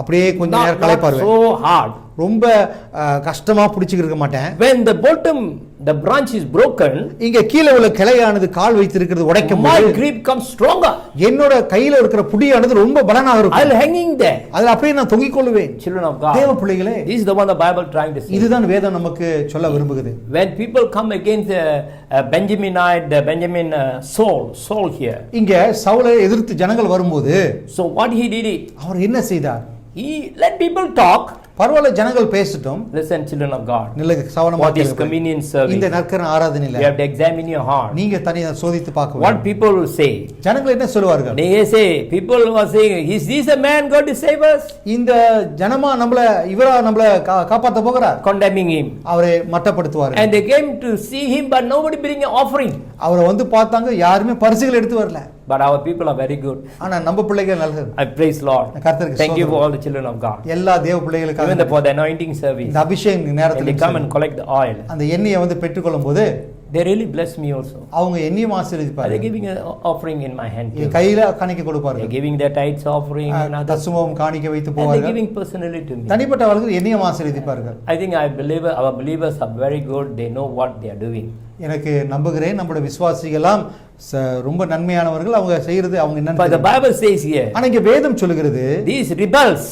அப்படியே கொஞ்ச நேரம் not களைப்பாருவேன். so hard. ரொம்ப கஷ்டமா பிடிச்சிட்டு இருக்க மாட்டேன். When the bottom, the branch is broken, இங்க கீழே உள்ள கிளையானது கால் வைத்திருக்கிறது உடைக்கும் my போது grip comes stronger. என்னோட கையில இருக்கிற புடியானது ரொம்ப பலனாக I'll இருக்கும். hanging there. அதுல அப்படியே நான் தொங்கிக் கொள்ளுவேன். Children of God, தேவ பிள்ளைகளே, this is the one the Bible trying to say. இதுதான் வேதம் நமக்கு சொல்ல விரும்புகிறது. When people come against Benjamin Saul here, இங்க சவுலை எதிர்த்து ஜனங்கள் வரும்போது, so what he did it, அவர் என்ன செய்தார்? he let people talk. பரவாயில்ல, ஜனங்கள் பேசட்டும். Listen, children of God, நில்லுங்க, சவனமா what is கேளுங்க. communion இந்த service? நற்கரண ஆராதனையில You have to examine your heart. நீங்க தனியா சோதித்து பார்க்க What வேண்டும். people will say, ஜனங்கள் என்ன சொல்லுவார்கள்? they say, people were saying, is this a man going to save us? இந்த ஜனமா இவரா நம்மள காப்பாத்த போகிறார், Condemning him. அவரை மட்டப்படுத்துவார்கள். And they came to see him, but nobody bring an offering. அவரை வந்து பார்த்தாங்க, யாருமே பரிசுகள் எடுத்து வரல. But our people are very good. ஆனா நம்ம பிள்ளைகள் நல்லது. I praise Lord. கர்த்தருக்கு Thank you ஸ்தோத்திரம். for all the children of God. எல்லா தேவ பிள்ளைகளுக்காக Even for the anointing service, இந்த அபிஷேக when they நேரத்தில் come and collect the oil, அந்த எண்ணெயை வந்து பெற்றுக்கொள்ளும் போது they really bless me also. அவங்க எண்ணியும் Are ஆசீர்வதிப்பார்கள். they giving an offering in my hand too? என் கையில காணிக்கை They கொடுப்பார்கள். are giving their tithes offering and others. தசுமம் காணிக்கை வைத்து And they are போவார்கள். giving personally to me. தனிப்பட்டவர்கள் எண்ணியும் ஆசீர்வதிப்பார்கள். I think our believers are very good. They know what they are doing. எனக்கு நம்புகிறேன், நம்முடைய விசுவாசிகளாம் ரொம்ப நன்மையானவர்கள். அவங்க செய்யறது அவங்க But the என்னன்னு. Bible says here, ஆனா இங்க வேதம் சொல்லுகிறது, these rebels,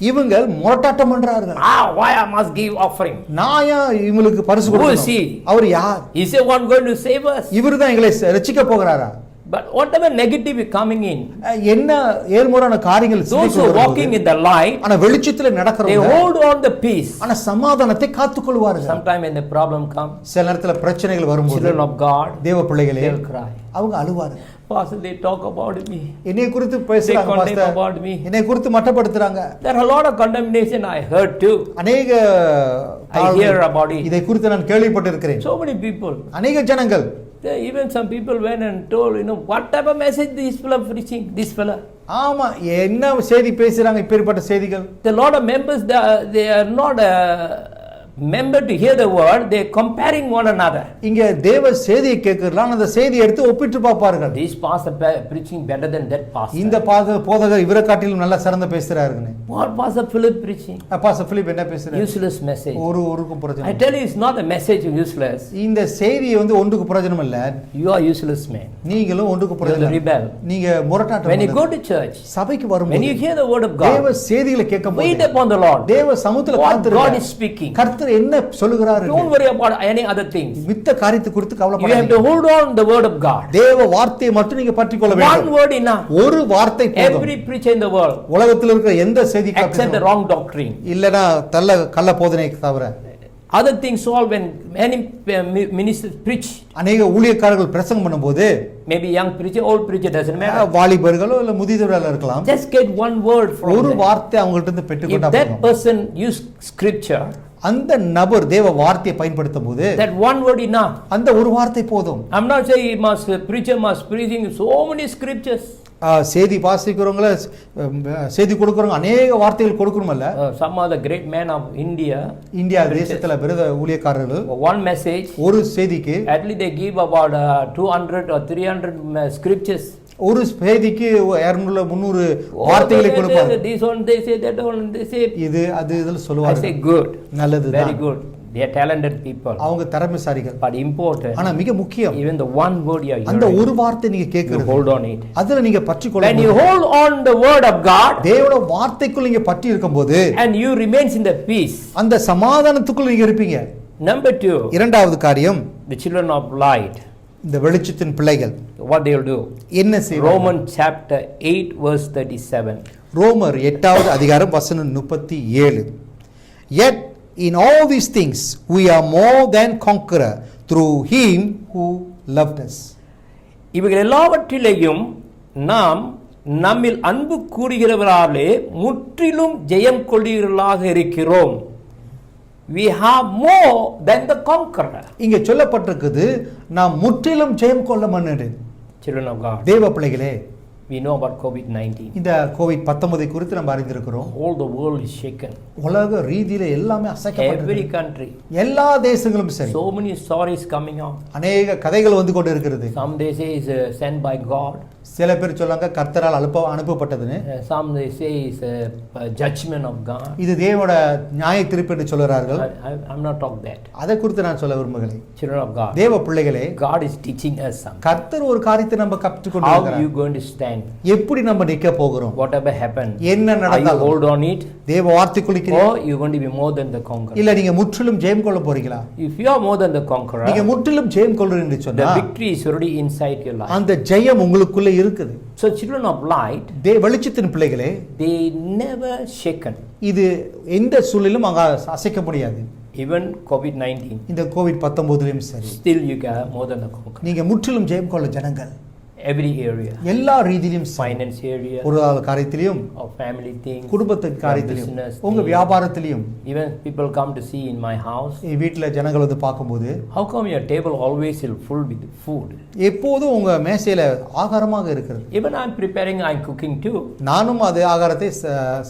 இவங்க முரட்டாட்டம் பண்றார்கள். why I must give offering? நான் ஏன் இவங்களுக்கு பரிசு Who is கொடுக்கணும்? he? அவர் யார்? Is the one going to save us? இவர்தான் எங்களை ரட்சிக்க போகிறாரா? But whatever negative is coming in, என்ன ஏர்முறான காரியங்கள் those who are சிந்தித்து walking வரும்போது, in the light, ஆனா வெளிச்சத்துல they நடக்கிறவங்க hold on the peace. ஆனா சமாதானத்தை காத்துக்கொள்வார்கள். Sometime when the problem comes, சில நேரத்துல பிரச்சனைகள் வரும்போது children of God, தேவ பிள்ளைகளே they'll cry. அவங்க அழுவார்கள். Pastor, they talk about me. என்னை குறித்து பேசுறாங்க, They condemn pastor. about me. என்னை குறித்து மட்டப்படுத்துறாங்க. There are a lot of condemnation I heard too. அநேக I hear about it. இதை குறித்து நான் கேள்விப்பட்டிருக்கிறேன். So many people. அநேக ஜனங்கள், Even some people went and told, what type of message this fellow preaching, this fellow. ஆமா, என்ன செய்தி பேசுறாங்க, இப்பேற்பட்ட செய்திகள். The lot of members, they are not member to hear the word, they are comparing one another. இங்க தேவ செய்தியை கேட்கறலாம், அந்த செய்தியை எடுத்து ஒப்பிட்டு பார்ப்பார்கள். This pastor preaching better than that pastor. இந்த போதகர் இவரை காட்டிலும் நல்லா சிறந்த பேசுறாருன்னு. What pastor Philip preaching? Pastor Philip என்ன பேசுறாரு? Useless message. ஒருக்கும் I பிரயோஜனம். tell you, it's not a message useless. இந்த செய்தி வந்து ஒன்றுக்கு பிரயோஜனம் இல்ல. You are useless man. நீங்களும் ஒன்றுக்கு You are the பிரயோஜனம். rebel. நீங்க முரட்டாட்டம். When you go to church, சபைக்கு when வரும்போது you hear the word of தேவ God, செய்திகளை wait கேட்கும்போது upon the Lord. தேவ சமூகத்துல What God is காத்திருங்க. speaking. கர்த்தர் என்ன சொல்லுகிறார்? Don't worry about any other things. மித்த காரியத்தை குறித்து You have to கவலைப்படாதீங்க. hold on the word of God. தேவ வார்த்தையை மட்டும் நீங்க பற்றிக்கொள்ள One வேண்டும். word enough. ஒரு வார்த்தை போதும். Every preacher in the world, உலகத்தில் இருக்கிற எந்த செய்தி except the wrong doctrine. இல்லனா கள்ள போதனை தவிர Other things all, when many ministers preach, அநேக ஊழியக்காரர்கள் பிரசங்கம் பண்ணும்போது, maybe young preacher, old preacher, doesn't matter. வாலிபர்களோ இல்ல முதியவர்களோ இருக்கலாம், Just get one word from ஒரு them. வார்த்தை அவங்கள்ட்ட இருந்து பெற்றுக்கொண்டா If that போதும். person use scripture, அந்த நபர் தேவ வார்த்தையை பயன்படுத்தும் போது that one word enough. அந்த ஒரு வார்த்தை போதும். I'm not saying preacher must preaching so many scriptures. செய்தி வாசிக்கிறவங்கள செய்தி கொடுக்கறவங்க அநேக வார்த்தைகள் கொடுக்கணும்ல. Some of the great men of India, India தேசத்துல விருத ஊழியக்காரர்கள் one message, ஒரு செய்திக்கு at least they give about 200 or 300 scriptures. ஒரு செய்திக்கு 200 300 வார்த்தைகளை கொடுப்பாங்க. This one they say, that one they say. இது அது இதெல்லாம் I சொல்லுவாங்க. say good, நல்லதுதான். very good. They are talented people. அவங்க திறமைசாலிகள். But important, ஆனா மிக முக்கியம், even the one word you are அந்த hearing, ஒரு வார்த்தை நீங்க you கேட்கிறது, hold on it. அதுல நீங்க பற்றிக்கொள்ள. When you hold on the word of God தேவனுடைய வார்த்தைக்குள்ள நீங்க பற்றி இருக்கும்போது and you remains in the peace. அந்த சமாதானத்துக்குள்ள நீங்க இருப்பீங்க. Number 2, இரண்டாவது காரியம், the children of light, இந்த வெளிச்சத்தின் பிள்ளைகள் what they will do. என்ன செய்வாங்க? Romans chapter 8 verse 37. ரோமர் 8வது அதிகாரம் வசனம் 37. Yet in all these things we are more than conqueror through him who loved us. இவைகள் எல்லாவற்றிலேயும் நாம் நம்மில் அன்பு கூறுகிறவராலே முற்றிலும் ஜெயம் கொள்கிறவர்களாக இருக்கிறோம். We have more than the conqueror. இங்க சொல்லப்பட்டிருக்குது, நாம் முற்றிலும் ஜெயம் கொள்ள மன்னடு. Children of God, தேவ பிள்ளைகளே, We know about COVID-19. இந்த கோவிட்-19 குறித்து நம்ம அறிந்திருக்கிறோம். All the world is shaken. உலக ரீதியில எல்லாமே அசைக்கப்பட்டது. Every country. எல்லா தேசங்களும் சரி. So many stories coming out. அநேக கதைகள் வந்து கொண்டு இருக்கிறது. Some they say is sent by God. சில பேர் சொல்றாங்க கர்த்தரால் அனுப்பப்பட்டதுன்னு. Some they say is a judgment of God. இது தேவனோட நியாய தீர்ப்பு என்று சொல்றார்கள். I'm not talking that. அதை குறித்து நான் சொல்ல விரும்புகிறேன். Children of God. தேவ பிள்ளைகளே, God is teaching us something. கர்த்தர் ஒரு காரியத்தை நம்ம கற்றுக்கொண்டு How இருக்கிறார். you going to stand? எப்படி நம்ம நிக்க போகிறோம்? Whatever happened. என்ன Are you நடந்தாலும் hold on it? தேவ வார்த்தைக்குள் இருக்கிறீங்க. Or you going to be more than the conqueror? இல்ல நீங்க முற்றிலும் ஜெயம் கொள்ள போறீங்களா? If you are more than the conqueror, நீங்க முற்றிலும் ஜெயம் கொள்றீங்க என்று சொன்னா the victory is already inside your life. அந்த ஜெயம் உங்களுக்குள்ள இருக்குது. So children of light, வெளிச்சத்தின் பிள்ளைகளே, they never shaken. இது எந்த சூழலிலும் அங்க அசைக்க முடியாது. Even COVID-19. இந்த கோவிட்-19லயும் சரி. Still you got more than the conqueror. நீங்க முற்றிலும் ஜெயம் கொள்ள ஜனங்கள். Every area. எல்லா ரீதியிலும் Finance area. பொருளாதார காரியத்திலும், or family things. குடும்பத்தின் காரியத்திலும், உங்க வியாபாரத்திலும். Even people come to see in my house. வீட்ல ஜனங்கள் வந்து பாக்கும்போது, how come your table always is full with food? எப்போதும் உங்க மேசையில ஆகாரமாக இருக்கிறது. Even I'm preparing, I'm cooking too. நானும் அது ஆகாரத்தை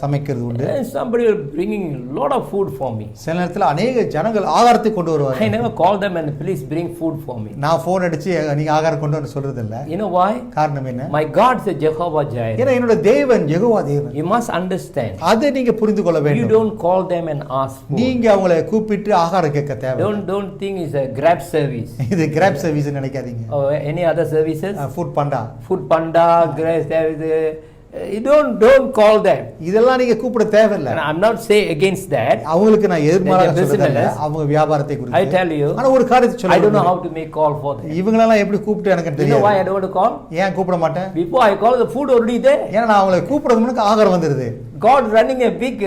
சமைக்கிறது உண்டு. Somebody will bringing a lot of food for me. சில நேரத்துல அநேக ஜனங்கள் ஆகாரத்தை கொண்டு வருவாங்க. I never call them and please bring food for me. நான் போன் அடிச்சு நீங்க ஆகாரம் கொண்டு வந்து சொல்றது இல்ல. You know why? காரணம் என்ன? My God is Jehovah Jireh. ஏன்னா என்னோட தேவன் யெகோவா தேவன். You must understand. அதை நீங்க புரிந்து கொள்ள வேண்டும். You don't call them and ask food. நீங்க அவங்களை கூப்பிட்டு ஆகாரம் கேட்க தேவை. Don't think it's a Grab service. இது Grab service நினைக்காதீங்க. Or any other services? Food Panda. Food Panda, Grab service. You don't call them. இதெல்லாம் நீங்க கூப்பிட தேவையில்லை. And I'm not saying against that. அவங்களுக்கு நான் எதிர்மாறாக சொல்லல. அவங்க வியாபாரத்தை குறித்து. I tell you. ஆனா ஒரு காரியத்தை சொல்றேன். I don't know how to make call for them. இவங்களெல்லாம் எப்படி கூப்பிட்டு எனக்கு தெரியாது. You know why I don't want to call? ஏன் கூப்பிட மாட்டேன்? Before I call, the food already there. ஏன்னா நான் அவங்களை கூப்பிடுறதுக்கு முன்னாடி ஆகாரம் வந்துருது. God running a big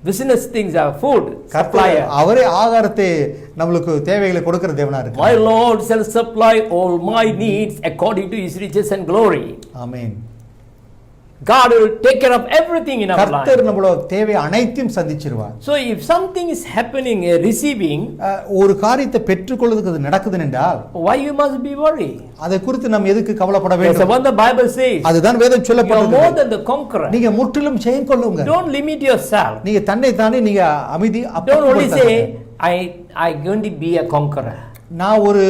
business things are food supplier. அவரே ஆகாரத்தை நமக்கு தேவைகளை கொடுக்கிற தேவனா இருக்கு. My Lord shall supply all my needs according to his riches and glory. Amen. God will take care of everything in our life. கர்த்தர் நம்மளோட தேவை அனைத்தையும் சந்திச்சிருவார். So if something is happening, receiving, ஒரு காரியத்தை பெற்றுக்கொள்வதற்கு அது நடக்குது என்றால், why you must be worried? அதை குறித்து நாம் எதுக்கு கவலைப்பட வேண்டும்? That's what the Bible says. அதுதான் வேதம் சொல்லப்படுகிறது. You are more than the conqueror. நீங்க முற்றிலும் ஜெயம் கொள்ளுங்க. Don't limit yourself. நீங்க தன்னை தானே நீங்க அமைதி Don't only say I going to be a conqueror. நான் ஒரு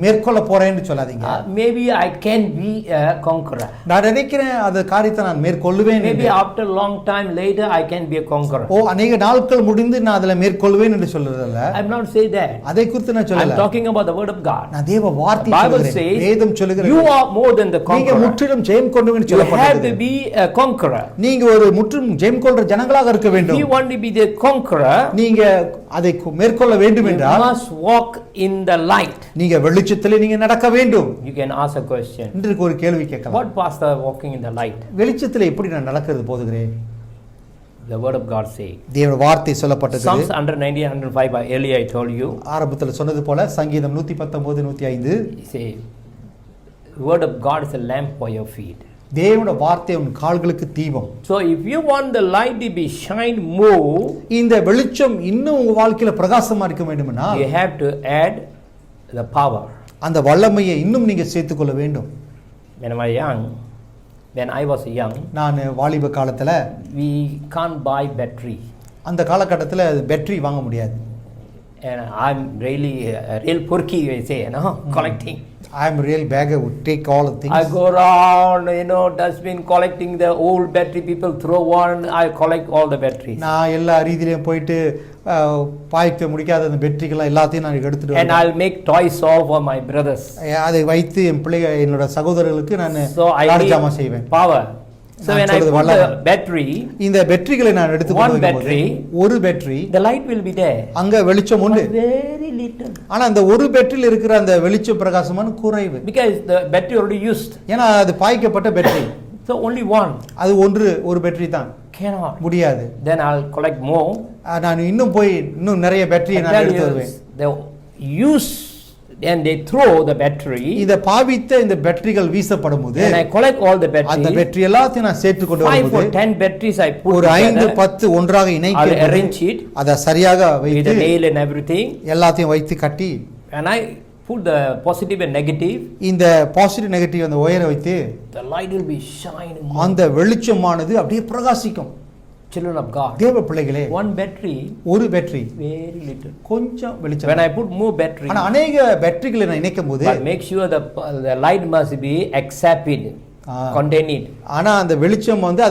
மேற்கொள்ள போறேன்னு சொல்லாதீங்க. Maybe I can be a conqueror. நான் நினைக்கிறேன் அந்த காரியத்தை நான் மேற்கொள்வேன். Maybe after long time later I can be a conqueror. அநேக நாட்கள் முடிந்து நான் அதல மேற்கொள்வேன் என்று சொல்றதல்ல. I'm not saying that. அதை குறித்து நான் சொல்லல. I'm talking about the word of God. நான் தேவ வார்த்தை சொல்கிறேன். வேதம் சொல்கிறது. You are more than the conqueror. நீங்க முற்றிலும் ஜெயம் கொண்டவன்னு சொல்லப்பட்டிருக்கிறது. You have to be a conqueror. நீங்க ஒரு முற்றிலும் ஜெயம் கொள்ற ஜனங்களாக இருக்க வேண்டும். If you want to be the conqueror, நீங்க அதை மேற்கொள்ள வேண்டும் என்றால் you must walk in the light. நீங்க வெளிச்சத்திலே நீங்க நடக்க வேண்டும். You can ask a question. இன்றைக்கு ஒரு கேள்வி கேட்கலாம். What pastor walking in the light? வெளிச்சத்திலே எப்படி நான் நடக்கிறது போதுகிறேன்? The word of God say. தேவ வார்த்தை சொல்லப்பட்டது. Psalms 190 105 earlier I told you. ஆரம்பத்தில் சொன்னது போல சங்கீதம் 119 105 say word of God is a lamp for your feet. தேவனுடைய வார்த்தை உன் கால்களுக்கு தீபம். So if you want the light to be shine more, இந்த வெளிச்சம் இன்னும் உங்க வாழ்க்கையில பிரகாசமா இருக்க வேண்டும்னா you have to add the power. அந்த வல்லமையை இன்னும் நீங்க சேர்த்துக் கொள்ள வேண்டும். When I was young, நான் வாலிப காலத்துல we can't buy battery. அந்த காலகட்டத்துல பேட்டரி வாங்க முடியாது. And I'm really real porky, I say, collecting. I'm real bagger, would take all the things. I go around, dustbin collecting the old battery people throw one, I collect all the batteries. நான் எல்லா ரீதியிலும் போயிட்டு பாய்க்க முடியாத அந்த பேட்டரிகளை எல்லாத்தையும் நான் எடுத்துட்டு and I'll make toys for my brothers. அதை வைத்து என் பிள்ளைகள் என்னோட சகோதரர்களுக்கு நான் ராஜாமா செய்வேன். Power. So when I put the battery, இந்த பேட்டரிகளை நான் எடுத்துக்கொண்டு ஒரு battery, the light will be there. அங்க வெளிச்சம் உண்டு. Very little. ஆனா அந்த ஒரு பேட்டரியில் இருக்கிற அந்த வெளிச்ச பிரகாசமான குறைவு. Because the battery already used. ஏனா அது பாய்க்கப்பட்ட பேட்டரி. So only one. அது ஒரு பேட்டரி தான். Cannot. முடியாது. Then I'll collect more. நான் இன்னும் போய் இன்னும் நிறைய பேட்டரியை நான் எடுத்து வருவேன். The use and they throw the battery. இந்த பாவித்த இந்த பேட்டரிகள் வீசப்படும்போது and I collect all the batteries. அந்த பேட்டரி எல்லாத்தையும் நான் சேர்த்து கொண்டு வரும்போது 5 or 10 batteries I put ஒரு 5 10 ஒன்றாக இணைத்து I'll arrange it. அத சரியாக வைத்து with the nail and everything. எல்லாத்தையும் வைத்து கட்டி and I put the positive and negative, இந்த பாசிட்டிவ் நெகட்டிவ் அந்த ஒயரை வைத்து the light will be shining. அந்த வெளிச்சமானது அப்படியே பிரகாசிக்கும். Children of God, தேவ பிள்ளைகளே, one battery, ஒரு பேட்டரி very little. கொஞ்சம் வெளிச்சம். When I put more battery, ஆனா அநேக பேட்டரிகளை நான் இணைக்கும் போது but make sure the light must be accepted, contain it. ஆனா அந்த வெளிச்சம் வந்து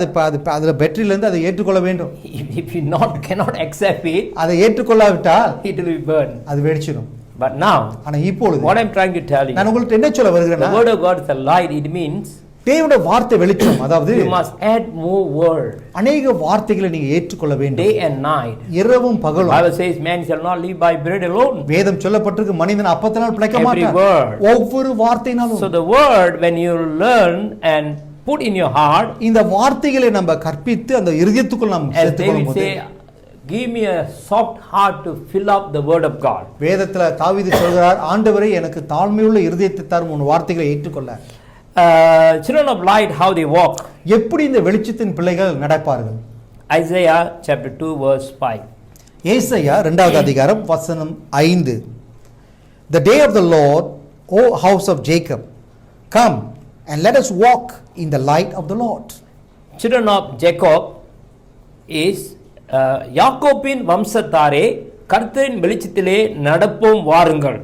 அதுல பேட்டரியில இருந்து அதை ஏற்றுக்கொள்ள வேண்டும். If you cannot accept it, அதை ஏற்றுக்கொள்ளாவிட்டால் it will be burned. அது வெடிச்சிடும். But now, ஆனா இப்பொழுது what I'm trying to tell you, நான் உங்களுக்கு என்ன சொல்ல the வருகிறேன்னா, word of God is a light. It means தேவனுடைய வார்த்தை வெளிச்சம். அதாவது you must add more word, அநேக வார்த்தைகளை நீங்க ஏற்றுக்கொள்ள வேண்டும். day and night. இரவும் பகலும். Bible says man shall not live by bread alone. வேதம் சொல்லப்பட்டிருக்கு, மனிதன் அப்பத்தினால் பிழைக்க Every மாட்டான். word. ஒவ்வொரு வார்த்தையினாலும். So the word, when you learn and put in your heart, இந்த வார்த்தைகளை நம்ம கற்பித்து அந்த இருதயத்துக்குள் நாம் as சேர்த்துக்கொள்ளும் David போது, say, give me a soft heart to fill up the word of God. வேதத்துல தாவீது சொல்கிறார், ஆண்டவரே எனக்கு தாழ்மையுள்ள இருதயத்தை தாரும், உன் வார்த்தைகளை ஏற்றுக்கொள்ள. Children of light, how they walk. எப்படி இந்த வெளிச்சத்தின் பிள்ளைகள் நடப்பார்கள்? Isaiah chapter 2 verse 5. ஏசாயா 2வது அதிகாரம் வசனம் 5. The day of the Lord, O house of Jacob, come and let us walk in the light of the Lord. Children of Jacob is யாக்கோபின் வம்சத்தாரே, கர்த்தரின் வெளிச்சத்திலே நடப்போம் வாருங்கள்.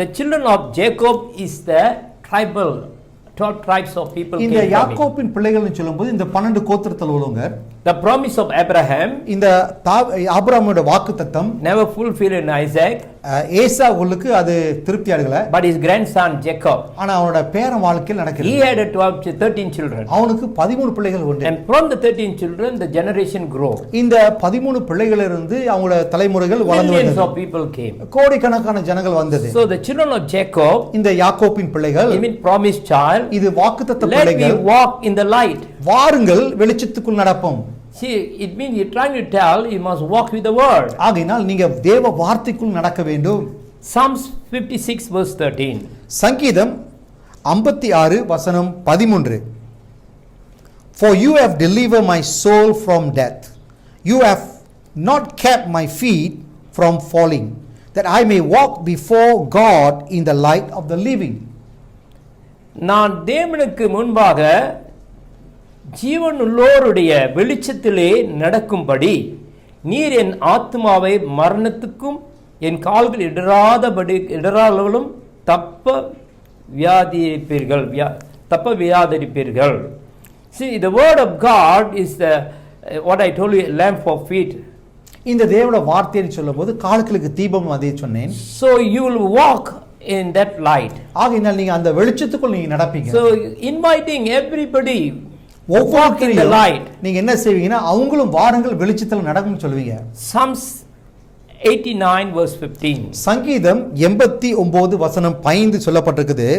The children of Jacob is the tribal 12 tribes of people. இந்த யாக்கோபின் பிள்ளைகள்னு சொல்லும்போது இந்த 12 கோத்திரத்தில் உள்ளவங்க. The promise of Abraham, இந்த ஆபிரகாமோட வாக்குத்தத்தம் never fulfilled in Isaac, ஏசாவுக்கு அது திருப்தி அடையல. but his grandson Jacob, ஆனா அவனோட பேரன் வாழ்க்கையில் நடக்குது. he had 13 children. அவனுக்கு 13 பிள்ளைகள் உண்டு. And from the 13 children the generation grow. இந்த 13 பிள்ளைகளில் இருந்து அவங்களோட தலைமுறைகள் வளர்ந்து Millions வந்தது. of people came. கோடிக்கணக்கான ஜனங்கள் வந்தது. So the children of Jacob, இந்த யாக்கோபின் பிள்ளைகள், I mean promised child, இது வாக்குத்தத்த let me பிள்ளைகள், walk in the light. வாருங்கள் வெளிச்சத்துக்குள் நடப்போம். See, it means you're trying to tell you must walk with the word. ஆகையினால் நீங்க தேவ வார்த்தைக்குள் நடக்க வேண்டும். Psalms 56 verse 13. சங்கீதம் 56 வசனம் 13. For you have delivered my soul from death. You have not kept my feet from falling, that I may walk before God in the light of the living. நான் தேவனுக்கு முன்பாக ஜீவனுள்ளோருடைய வெளிச்சத்திலே நடக்கும்படி நீர் என் ஆத்மாவை மரணத்துக்கும் என் கால்கள் இடராலும் தப்ப வியாதிரிப்பீர்கள். See, the word of God is the what I told you, lamp for feet. இந்த தேவனுடைய வார்த்தைன்னு சொல்லும்போது கால்களுக்கு தீபம் அதே சொன்னேன். So you will walk in that light. ஆகையினால் நீங்க அந்த வெளிச்சத்துக்குள் நீங்க நடப்பீங்க. So inviting everybody, walk in the light. நீங்க என்ன செய்வீங்கன்னா அவங்களும் வாருங்கள் வெளிச்சத்தில் நடக்கும்னு சொல்லுவீங்க. Psalms 89 verse 15. சங்கீதம் 89 வசனம் 5 சொல்லப்பட்டிருக்குது.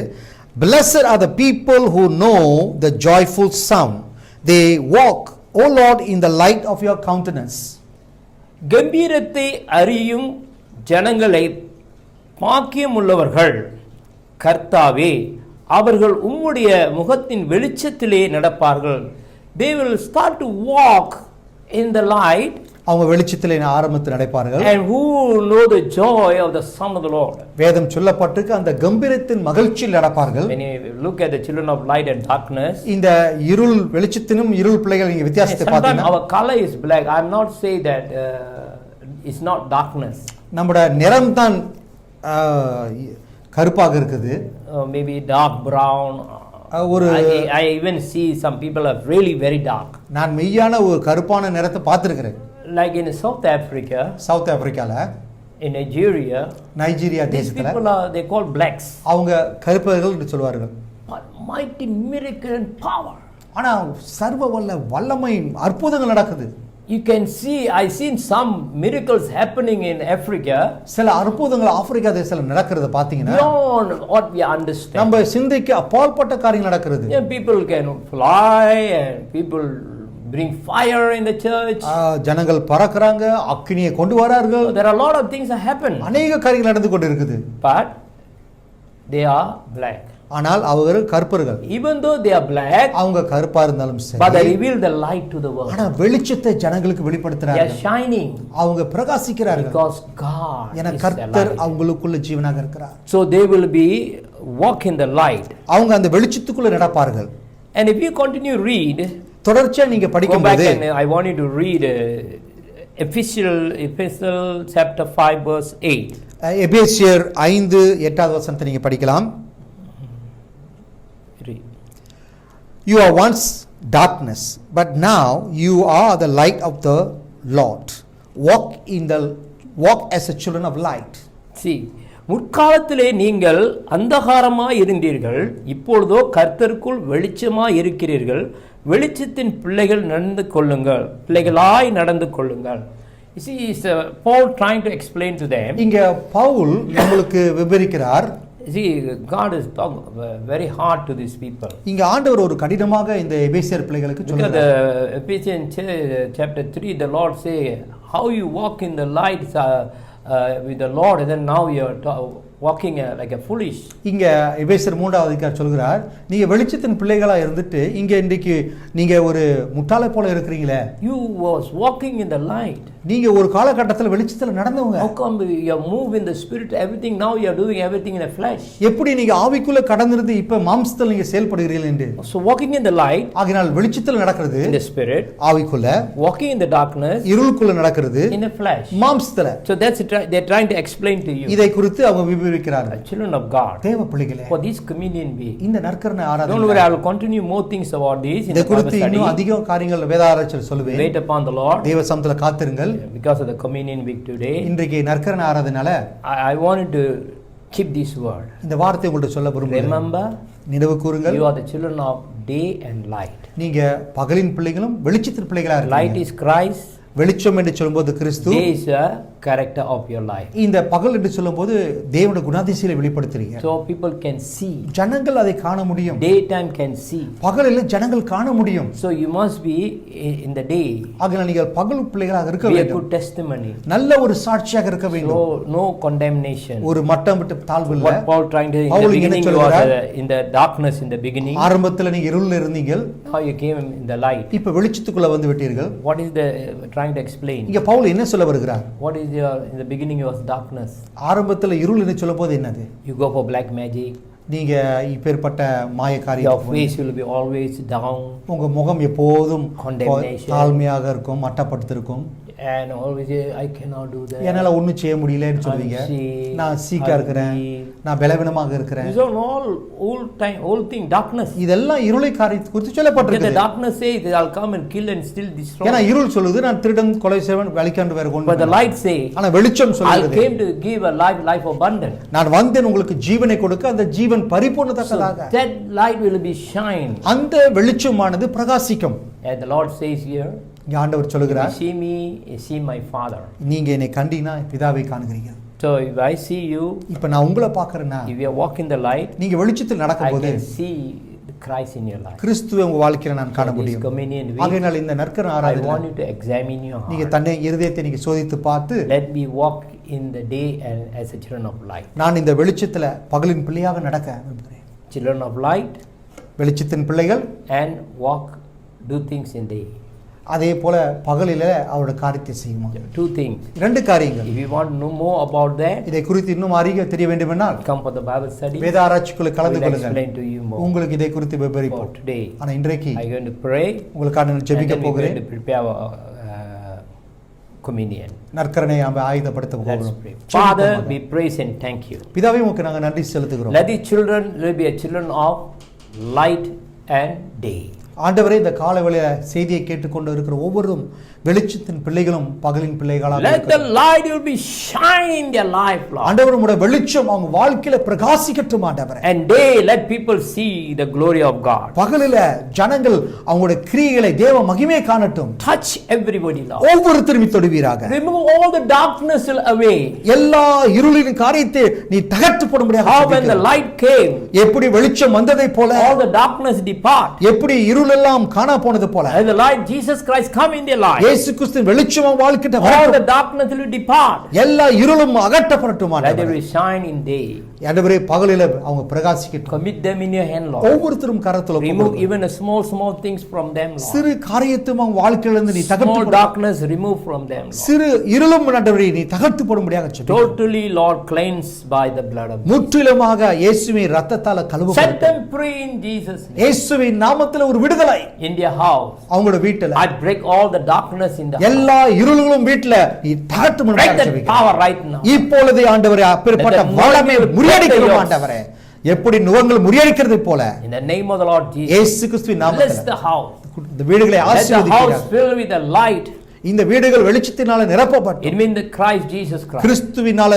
Blessed are the people who know the joyful sound. They walk, O Lord, in the light of your countenance. கம்பீரத்தை அறியும் ஜனங்களை பாக்கியமுள்ளவர்கள் கர்த்தாவே, அவர்கள் உம்முடைய முகத்தின் வெளிச்சத்திலே நடப்பார்கள். They will start to walk in the light. அவங்க வெளிச்சத்திலே ஆரம்பத்தில் நடப்பார்கள். And who know the joy of the son of the Lord. வேதம் சொல்லப்பட்டிருக்கு, அந்த கம்பீரத்தின் மகிழ்ச்சியில் நடப்பார்கள். When you look at the children of light and darkness, இந்த இருள் வெளிச்சத்திலும் இருள் பிள்ளைகள் நீங்க வித்தியாசத்தை பார்த்தீங்கன்னா, our color is black. I am not saying that it's not darkness. நம்முடைய நிறம் தான் கருப்பாக இருக்குது. Maybe dark brown. I even see some people are really very dark. நான் மெய்யான ஒரு கருப்பான நிறத்தை பார்த்திருக்கிறேன். Like in South Africa, South ஆப்பிரிக்கால, in Nigeria, நைஜீரியா these தேசத்துல people are, they call blacks. அவங்க கருப்பர்கள் என்று சொல்வார்கள். But mighty miracle and power. ஆனா சர்வ வல்லமை அற்புதங்கள் நடக்குது. You can see, I seen some miracles happening in Africa. சில அற்புதங்கள் ஆப்பிரிக்கா தேசத்துல நடக்கிறது பாத்தீங்கன்னா, beyond what we understand. நம்ம சிந்தைக்கு அப்பாற்பட்ட காரியங்கள் நடக்கிறது. People can fly and people bring fire in the church. ஜனங்கள் பறக்கறாங்க, அக்கினியை கொண்டு வரார்கள். There are a lot of things that happen. அநேக காரியங்கள் நடந்து கொண்டு இருக்குது. But they are black. ஆனால் அவர்கள் கருப்பர்கள். Even though they are black, அவங்க கருப்பா இருந்தாலும் but they சரி, reveal the light to the world. ஆனா வெளிச்சத்தை ஜனங்களுக்கு They are வெளிப்படுத்துறாங்க. shining அவங்க பிரகாசிக்கிறார்கள். because God ஏன்னா is the கர்த்தர் light. அவங்களுக்குள்ள ஜீவனாக இருக்கிறார். So they will be walk in the light. அவங்க அந்த வெளிச்சத்துக்குள்ள நடப்பார்கள். And if you continue read, தொடர்ச்சியா நீங்க go back படிக்கும்போது and I want you to read Epistle chapter 5 verse 8. எபேசியர் 5:8 வசனத்தை நீங்க படிக்கலாம். Read. You are once darkness, but now you are the light of the Lord. Walk as a children of light. See, முற்காலத்திலே நீங்கள் அந்தகாரமாய் இருந்தீர்கள், இப்பொழுதோ கர்த்தருக்குள் வெளிச்சமாய் இருக்கிறீர்கள். வெளிச்சத்தின் பிள்ளைகளாய் நடந்து கொள்ளுங்கள். You see, is Paul trying to explain to them. இங்க பவுல் நம்மளுக்கு விவரிக்கிறார். See, God is talking very hard to these people. இங்க ஆண்டவர் ஒரு கடினமாக இந்த எபேசியர் பிள்ளைகளுக்கு Because சொல்றார். the Ephesians chapter 3, the Lord say, how you walk in the light with the Lord, and then now you are walking like a foolish. இங்க எபேசியர் 3வது அதிகாரம் சொல்கிறார், நீங்க வெளிச்சத்தின் பிள்ளைகளா இருந்துட்டு இங்க இன்றைக்கு நீங்க ஒரு முட்டாளை போல இருக்கிறீங்களே. You was walking in the light. நீங்க ஒரு காலகட்டத்தில் வெளிச்சத்துல நடந்தவங்க. How come you move in the spirit, everything, now you are doing everything in the flesh? எப்படி நீங்க ஆவிக்குள்ள கடந்திருந்து இப்ப மாம்சத்துல நீங்க செயல்படுகிறீர்கள் என்று. So walking in the light, ஆகையால் வெளிச்சத்துல நடக்கிறது in the spirit, ஆவிக்குள்ள, walking in the darkness, இருளுக்குள்ள நடக்கிறது in the flesh, மாம்சத்துல. So that's it, they're trying to explain to you. இதை குறித்து அவங்க விவரிக்கிறார்கள். Children of God, தேவ பிள்ளைகளே, for this communion week, இந்த நற்கரணை don't ஆராதனை, worry, I will continue more things about this in இதை the Bible குறித்து study. இன்னும் அதிக காரியங்கள் வேதாராய்ச்சியில் சொல்லுவேன். Wait upon the Lord. தேவ சமூகத்துல காத்திருங்கள். Because of the communion week today, இன்றைக்கு நற்கரணை ஆராதனால I wanted to keep this word. இந்த வார்த்தையை உங்கள்ட்ட சொல்ல விரும்புகிறேன். Remember, நினைவு கூறுங்கள், you are the children of day and light. நீங்க பகலின் பிள்ளைகளும் வெளிச்சத்தின் பிள்ளைகளா Light இருக்கீங்க. is Christ. வெளிச்சம் என்று சொல்லும்போது கிறிஸ்து, Day is a character of your life. இந்த பகல் என்று சொல்லும்போது தேவனுடைய குணாதிசயங்களை வெளிப்படுத்துறீங்க. So people can see. ஜனங்கள் அதை காண முடியும். Daytime can see. பகலில் ஜனங்கள் காண முடியும். So you must be in the day. ஆகையால் நீங்கள் பகல் பிள்ளைகளாக இருக்க Be a வேண்டும். good testimony. நல்ல ஒரு சாட்சியாக இருக்க வேண்டும். So no condemnation. ஒரு மட்டம் விட்டு தாழ்வு இல்ல. What Paul trying to in the Pavul என்ன beginning you சொல்றார்? was in the darkness in the beginning. ஆரம்பத்துல நீங்க இருள்ல இருந்தீங்க. Now you came in the light. இப்ப வெளிச்சத்துக்குள்ள வந்து விட்டீர்கள். What is the trying to explain? இங்க பவுல் என்ன சொல்ல வருகிறார்? What is your in the beginning was darkness. ஆரம்பத்துல இருள் என்று சொல்லும்போது என்னது? You go for black magic. நீங்க இப்பேற்பட்ட மாய Your காரியத்துக்கு face will be always down. உங்க முகம் எப்போதும் Condemnation. தாழ்மையாக இருக்கும், மட்டப்படுத்திருக்கும். And always I cannot do that. என்னால ஒண்ணும் செய்ய முடியலன்னு சொல்வீங்க. நான் சீக்கா இருக்கிறேன், நான் பலவீனமாக இருக்கிறேன். These are all old thing darkness. இதெல்லாம் இருளை காரியத்தை குறித்து The சொல்லப்பட்டிருக்குது. darkness says I'll come and kill and still destroy. ஏன்னா இருள் சொல்லுது நான் திருடன், கொலை செய்வன், வலிக்காண்டு வேற But the ஒன்று. light say ஆனா வெளிச்சம் I சொல்லுது came to give a life abundant. நான் வந்தேன் உங்களுக்கு ஜீவனை கொடுக்க, அந்த ஜீவன் So பரிபூர்ணத்தக்கதாக. that light will be shine. அந்த வெளிச்சமானது பிரகாசிக்கும். And the Lord says here, இங்க ஆண்டவர் if you சொல்லுகிறார், see me, you see my Father. நீங்க என்னை கண்டீனா பிதாவை காண்கிறீங்க. So if I see you, இப்ப நான் உங்களை பார்க்கறேன்னா, if you are walking the light, நீங்க வெளிச்சத்தில் I நடக்கும்போது can see the Christ in your life. கிறிஸ்துவை உங்க வாழ்க்கையில நான் காண So this முடியும். communion week, ஆகையால் இந்த நற்கரணை I ஆராதனை want you to examine your நீங்க heart. தன்னை இருதயத்தை நீங்க சோதித்து பார்த்து, Let me walk in the day and as a children of light. நான் இந்த வெளிச்சத்துல பகலின் பிள்ளையாக நடக்க விரும்புகிறேன். Children of light வெளிச்சத்தின் பிள்ளைகள் and walk, do things in day. அதே போல பகலில அவரோட காரியத்தை செய்யுமா. Two things. இரண்டு காரியங்கள். If you want to know more about that, இதை குறித்து இன்னும் அறிய தெரிய வேண்டுமென்றால் come for the Bible study. வேத ஆராய்ச்சிக்குள்ள I கலந்து will கொள்ளுங்கள். explain to you more. உங்களுக்கு இதை குறித்து For விவரிப்போம். today, ஆனா இன்றைக்கு I am going to pray உங்களுக்காக நான் and ஜெபிக்க then we are போகிறேன். going to prepare our communion. நற்கரணை ஆயுதப்படுத்த Let's போகிறோம். pray. Father, we praise and thank you. பிதாவே உமக்கு நாங்கள் நன்றி செலுத்துகிறோம். Let the children will be a children of light and day. ஆண்டவரே, இந்த காலவெளியில செய்தியை கேட்டுக்கொண்டு இருக்கிற ஒவ்வொருவரும் வெளிச்சத்தின் பிள்ளைகளும் பகலின் பிள்ளைகளாக Let the இருக்கிறோம். light will be shine in their life, Lord. ஆண்டவர் உம்முடைய வெளிச்சம் அவங்க வாழ்க்கையில பிரகாசிக்கட்டும் ஆண்டவரே. And day, let people see the glory of God. பகலில ஜனங்கள் அவங்களுடைய கிரியைகளை தேவ மகிமை காணட்டும். Touch everybody, Lord. ஒவ்வொருத்தரும் தொடுவீராக. Remove all the darkness away. எல்லா இருளின் காரியத்தை நீ தகர்த்து போடும்படியாக How when the ஜெபிக்கிறோம். light came, எப்படி வெளிச்சம் வந்ததை போல all the darkness depart. எப்படி இருள் இருளெல்லாம் காணா போனது போல as the light Jesus Christ come in their life, இயேசு கிறிஸ்துவின் வெளிச்சம் வாழ்க்கிட்ட all the darkness will depart. எல்லா இருளும் அகற்றப்படட்டும் Let ஆண்டவரே. them shine in day. ஆண்டவரே பகலில அவங்க பிரகாசிக்கட்டும். Commit them in your hand, Lord. ஒவ்வொருத்தரும் கரத்துல Remove even a small things from them, Lord. சிறு காரியத்தையும் அவங்க வாழ்க்கையில இருந்து நீ தகர்த்து Small போடு. darkness remove from them, Lord. சிறு இருளும் ஆண்டவரே நீ தகர்த்து போடும்படியாக ஜெபிக்கிறோம். Totally, Lord, cleansed by the blood of Jesus. முற்றிலுமாக இயேசுவின் இரத்தத்தால Set கழுவப்பட்டு them free in Jesus' name. இயேசுவின் நாமத்துல ஒரு விடுதலை In their house, அவங்களோட வீட்டுல I break all the darkness in the house. எல்லா இருளுகளும் வீட்டுல நீ தகர்த்து Break முடியாக that ஜெபிக்கிறோம். power right now. இப்பொழுது ஆண்டவரே அப்பேற்பட்ட Let the வல்லமை Lord முறியடிக்கிறோம் break the ஆண்டவரே. எப்படி நுகங்கள் முறியடிக்கிறது போல In the name of the Lord Jesus, இயேசு கிறிஸ்துவின் bless நாமத்துல the house. இந்த வீடுகளை Let the house ஆசீர்வதிக்கிறார். fill with the light. இந்த வீடுகள் வெளிச்சத்தினால நிரப்பப்பட்டு It means the Christ Jesus Christ. கிறிஸ்துவினால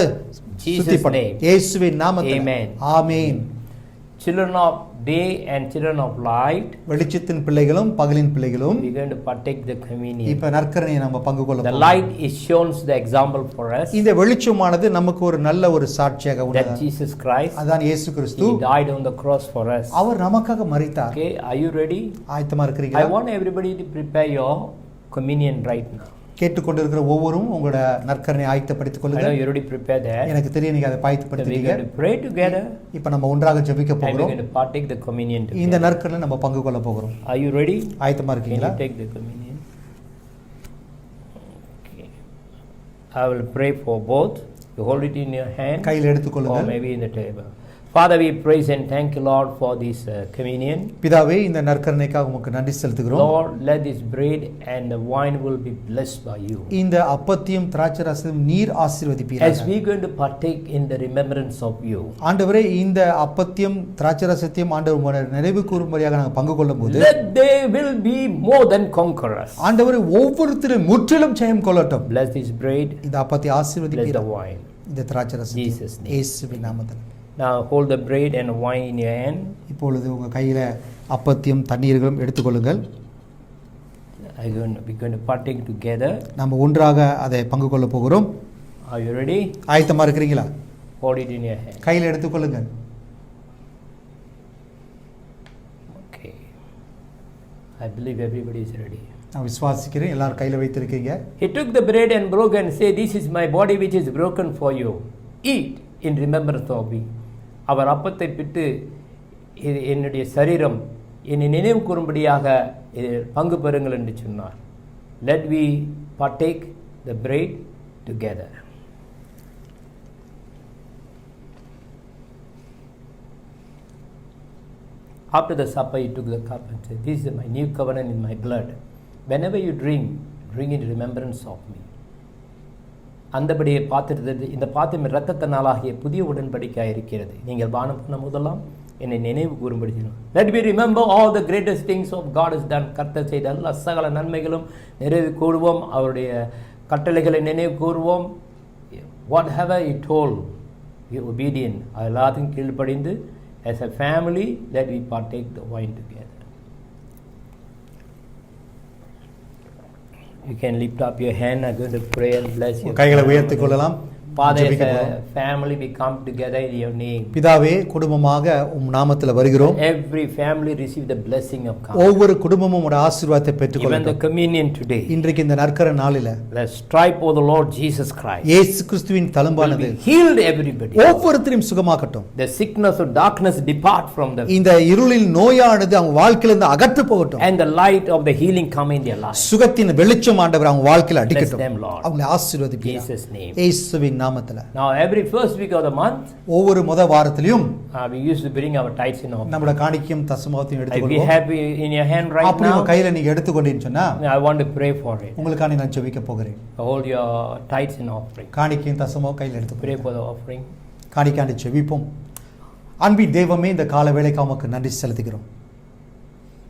Jesus' சுத்திப்படும் name. இயேசுவின் நாமத்தில் Amen. Amen. Children of day and children of light, வெளிச்சத்தின் பிள்ளைகளும் பகலின் பிள்ளைகளும் we're going to partake the communion. இப்ப நற்கரணையை நம்ம பங்கு கொள்ள The போறோம். light is shown the example for us இந்த வெளிச்சமானது நமக்கு ஒரு நல்ல ஒரு சாட்சியாக that உள்ளது. Jesus Christ, அதான் இயேசு கிறிஸ்து He died on the cross for us. அவர் நமக்காக மரித்தார். Okay, are you ready? ஆயத்தமா I இருக்கிறீங்களா? want everybody to prepare your communion right now. கேட்டுக்கொண்டிருக்கிற ஒவ்வொருவரும் உங்களோட நற்கரனை ஆயத்தப்படுத்திக் I know கொள்ளுங்க. you already prepared that. எனக்கு தெரியும் நீங்க அதை So we're ஆயத்தப்படுத்திட்டீங்க. going to pray together இப்ப நம்ம ஒன்றாக ஜெபிக்க and we're போகிறோம். going to partake the communion இந்த together. நற்கரனை நம்ம பங்கு கொள்ள போகிறோம். Are you ready? ஆயத்தமா Can இருக்கீங்களா? you take the communion? Okay. I will pray for both. You hold it in your hand கையில் or எடுத்துக்கொள்ளுங்கள். maybe in the table. Father, we praise and thank you, Lord, for this communion. பிதாவே இந்த நற்கரணைக்காக உமக்கு நன்றி செலுத்துகிறோம். Lord, let this bread and the wine will be blessed by you. இந்த அப்பத்தையும் திராட்சரசத்தையும் நீர் As ஆசீர்வதிப்பீராக. we're going to partake in the remembrance of you, ஆண்டவரே இந்த அப்பத்தையும் திராட்சரசத்தையும் ஆண்டவர் உம்முடைய நினைவு கூறும்படியாக நாங்கள் பங்கு கொள்ளும்போது let they will be more than conquerors. ஆண்டவரே ஒவ்வொருத்தரும் முற்றிலும் ஜெயம் கொள்ளட்டும். Bless this bread, இந்த அப்பத்தை bless the ஆசீர்வதிப்பீராக. wine. இந்த திராட்சரசத்தை Jesus' name. இயேசுவின் நாமத்தில். Now hold the bread and wine in your hand. இப்பொழுது உங்க கையில அப்பத்தையும் தண்ணீர்களும் எடுத்துக்கொள்ளுங்கள். We're going to partake together. நம்ம ஒன்றாக அதை பங்கு கொள்ள போகிறோம். Are you ready? ஆயத்தமா இருக்கிறீங்களா? Hold it in your hand. கையில் எடுத்துக்கொள்ளுங்கள். Okay. I believe everybody is ready. நான் விசுவாசிக்கிறேன் எல்லாரும் கையில வைத்திருக்கீங்க. He took the bread and broke and said, "This is my body which is broken for you. Eat in remembrance of me." அவர் அப்பத்தை பிட்டு இது என்னுடைய சரீரம் என்னை நினைவு கூறும்படியாக இதில் பங்கு பெறுங்கள் என்று சொன்னார். Let we partake the bread together. After the supper, he took the cup and said, "This is my new covenant in my blood. Whenever you drink, drink in remembrance of me." அந்தபடியே பாத்திரத்தை இந்த பாத்திரம் இரத்தத்தினாலாகிய புதிய உடன்படிக்கையாக இருக்கிறது. நீங்கள் பானம் பண்ண முதலாம் என்னை நினைவு கூறும்படி செய்யணும். Let me remember all the greatest things of God has done. கர்த்தர் செய்த எல்லா சகல நன்மைகளும் நிறைவு கூறுவோம். அவருடைய கட்டளைகளை நினைவு கூறுவோம். Whatever he told, be obedient. எல்லாத்தையும் கீழ்ப்படிந்து as a family, let we partake the wine together. You can lift up your hand. I'm going to pray and bless you. கைகளை உயர்த்திக் கொள்ளலாம். Father, as ஜெபிக்க a போகிறோம். family, we come together in your name. பிதாவே குடும்பமாக உம் நாமத்தில் வருகிறோம். Every family receive the blessing of God. ஒவ்வொரு குடும்பமும் உம்முடைய ஆசீர்வாதத்தை Even the பெற்றுக்கொள்ளட்டும். communion today. இன்றைக்கு இந்த நற்கர நாளில The stripe of the Lord Jesus Christ இயேசு கிறிஸ்துவின் will தழும்பானது be healed everybody. ஒவ்வொருத்தரையும் சுகமாக்கட்டும். The sickness of darkness depart from them. இந்த இருளில் நோயானது அவங்க வாழ்க்கையிலிருந்து அகற்று போகட்டும். And the light of the healing come in their life. சுகத்தின் வெளிச்சம் ஆண்டவர் அவங்க வாழ்க்கையில Bless அடிக்கட்டும். them, Lord. அவங்களை ஆசீர்வதிப்பீராக. Jesus' name. இயேசுவின் நாமத்தில். Now, every first week of the month, ஒவ்வொரு வாரத்திலும் we used to bring our tithes in offering. நம்மளோட காணிக்கையும் தசமாவத்தையும் If we எடுத்துக்கொள்வோம். have in your hand right அப்படி உங்க now, கையில நீங்க எடுத்துக்கொண்டீங்கன்னு சொன்னா I want to pray for it. உங்களுக்கான நான் ஜெபிக்க போகிறேன். Hold your tithes in offering. காணிக்கையும் தசமாவும் கையில் எடுத்து Pray for the offering. காணிக்காண்டி ஜெபிப்போம். அன்பின் தெய்வமே இந்த கால வேளைக்கு உமக்கு நன்றி செலுத்துகிறோம்.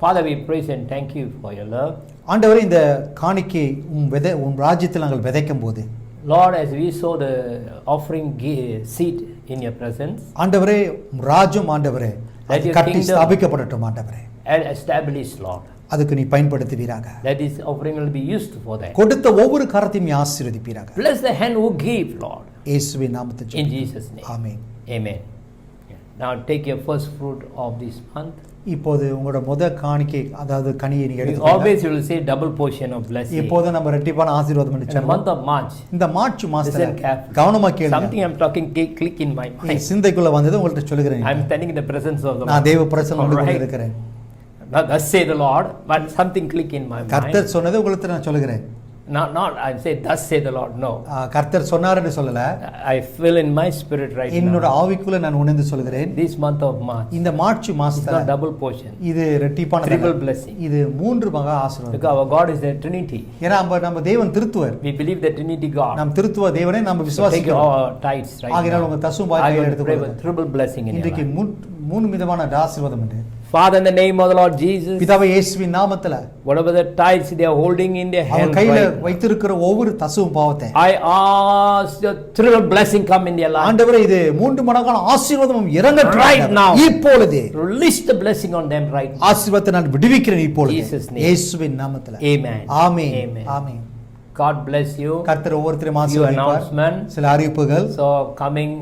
Father, we praise and thank you for your love. ஆண்டவரே இந்த காணிக்கை உம் ராஜ்யத்தில் நாங்கள் விதைக்கும் போது Lord, as we saw the offering seed in your presence, ஆண்டவரே உம் ராஜ்யம் ஆண்டவரே Let அது your கட்டி kingdom- ஸ்தாபிக்கப்படட்டும் ஆண்டவரே. and establish, Lord. அதுக்கு நீ பயன்படுத்துவீராக. That this offering will be used for that. கொடுத்த ஒவ்வொரு கரத்தையும் நீ ஆசீர்வதிப்பீராக. Bless the hand who gave, Lord. இயேசுவின் நாமத்தில் In ஜெபிக்கிறோம். Jesus' name. Amen. Amen. Now take your first fruit of this month. இப்போது உங்களோட காணிக்கை அதாவது கனியை நீங்க We எடுத்துக்கோங்க. always will say double portion of blessing. இப்போது நம்ம ரெட்டிப்பான ஆசீர்வாதம் In the சொல்லுவோம். month of March, இந்த மார்ச் மாசத்துல listen carefully. கவனமா கேளுங்க. Something I'm talking click in my mind. சிந்தைக்குள்ள வந்தது உங்கள்ட்ட சொல்லுகிறேன். I'm standing in the presence of the நான் Lord. தேவ பிரசன்னத்தோடு Alright. இருக்கிறேன். Not thus say the Lord, but something click in my mind. கர்த்தர் சொன்னது உங்களுக்கு நான் சொல்லுகிறேன். Not I say thus say the Lord. No. கர்த்தர் சொன்னார்னு சொல்லல. I feel in my spirit right என்னோட now. ஆவிக்குள்ள நான் உணர்ந்து சொல்கிறேன். This month of March. இந்த மார்ச் It's மாசத்துல not double portion. இது ரெட்டிப்பான Triple blessing. இது 3 மகா ஆசீர்வாதம். Because our God is the Trinity. ஏன்னா நம்ம தேவன் திருத்துவர். We believe the Trinity God. நாம் திருத்துவ தேவனை நம்ம So take விசுவாசிக்கிறோம். our tithes right ஆகையால் now. உங்க தசம் I பாக்கியை will pray எடுத்துக்கொள்ளுங்க. with triple blessing in your இன்றைக்கு life. 3 விதமான ஆசீர்வாதம் உண்டு. Father, in the name of the Lord Jesus, பிதாவே இயேசுவின் நாமத்துல whatever the tithes they are holding in their அவங்க hand கையில right now, வைத்திருக்கிற ஒவ்வொரு தசவும் பாவத்தை I ask the triple blessing come in their life. ஆண்டவரே இது 3 மடங்கான ஆசீர்வாதம் இறங்கட்டும் Right now. இப்பொழுதே Release the blessing on them right now. ஆசீர்வாதத்தை நான் விடுவிக்கிறேன் இப்பொழுது Jesus' name. இயேசுவின் நாமத்துல Amen. Amen Amen. Amen God bless you. கர்த்தர் ஒவ்வொருத்தரையும் Few ஆசீர்வதிப்பார். announcements. சில அறிவிப்புகள். So coming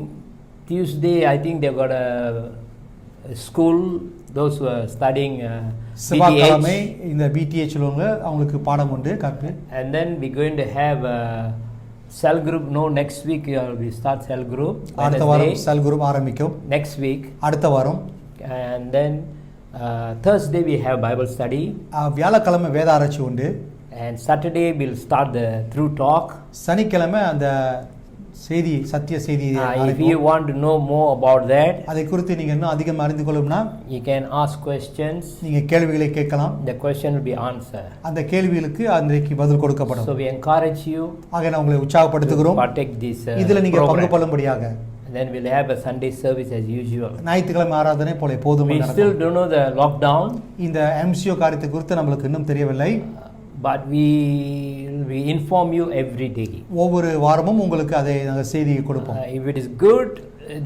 Tuesday, I think they've got a school. Those who are studying செவ்வாய்க்கிழமை BTH. இந்த BTH உள்ளவங்க அவங்களுக்கு பாடம் உண்டு கற்பு. And then we're going to have a cell group. No, next week we start cell group. அடுத்த வாரம் Wednesday, செல் குரூப் ஆரம்பிக்கும். next week. அடுத்த வாரம் And then Thursday we have Bible study. வியாழக்கிழமை வேத ஆராய்ச்சி உண்டு. And Saturday we'll start the through talk. சனிக்கிழமை அந்த செய்தி சத்திய செய்தி If you want to know more about that, அதை குறித்து நீங்க இன்னும் அதிகம் அறிந்து கொள்ளணும்னா you can ask questions. நீங்க கேள்விகளை கேட்கலாம். The question will be answered. அந்த கேள்விகளுக்கு அன்றைக்கு பதில் கொடுக்கப்படும். So we encourage you ஆக நான் உங்களை உற்சாகப்படுத்துகிறோம். partake this இதுல நீங்க பங்கு program. கொள்ளும்படியாக. And then we'll have a Sunday service as usual. ஞாயிற்றுக்கிழமை ஆராதனை போல எப்போதும் We நடக்கும். still don't know the lockdown, இந்த MCO காரியத்தை குறித்து நம்மளுக்கு இன்னும் தெரியவில்லை. but we inform you every day. ஒவ்வொரு வாரமும் உங்களுக்கு அதை நாங்கள் செய்தியை கொடுப்போம். If it is good,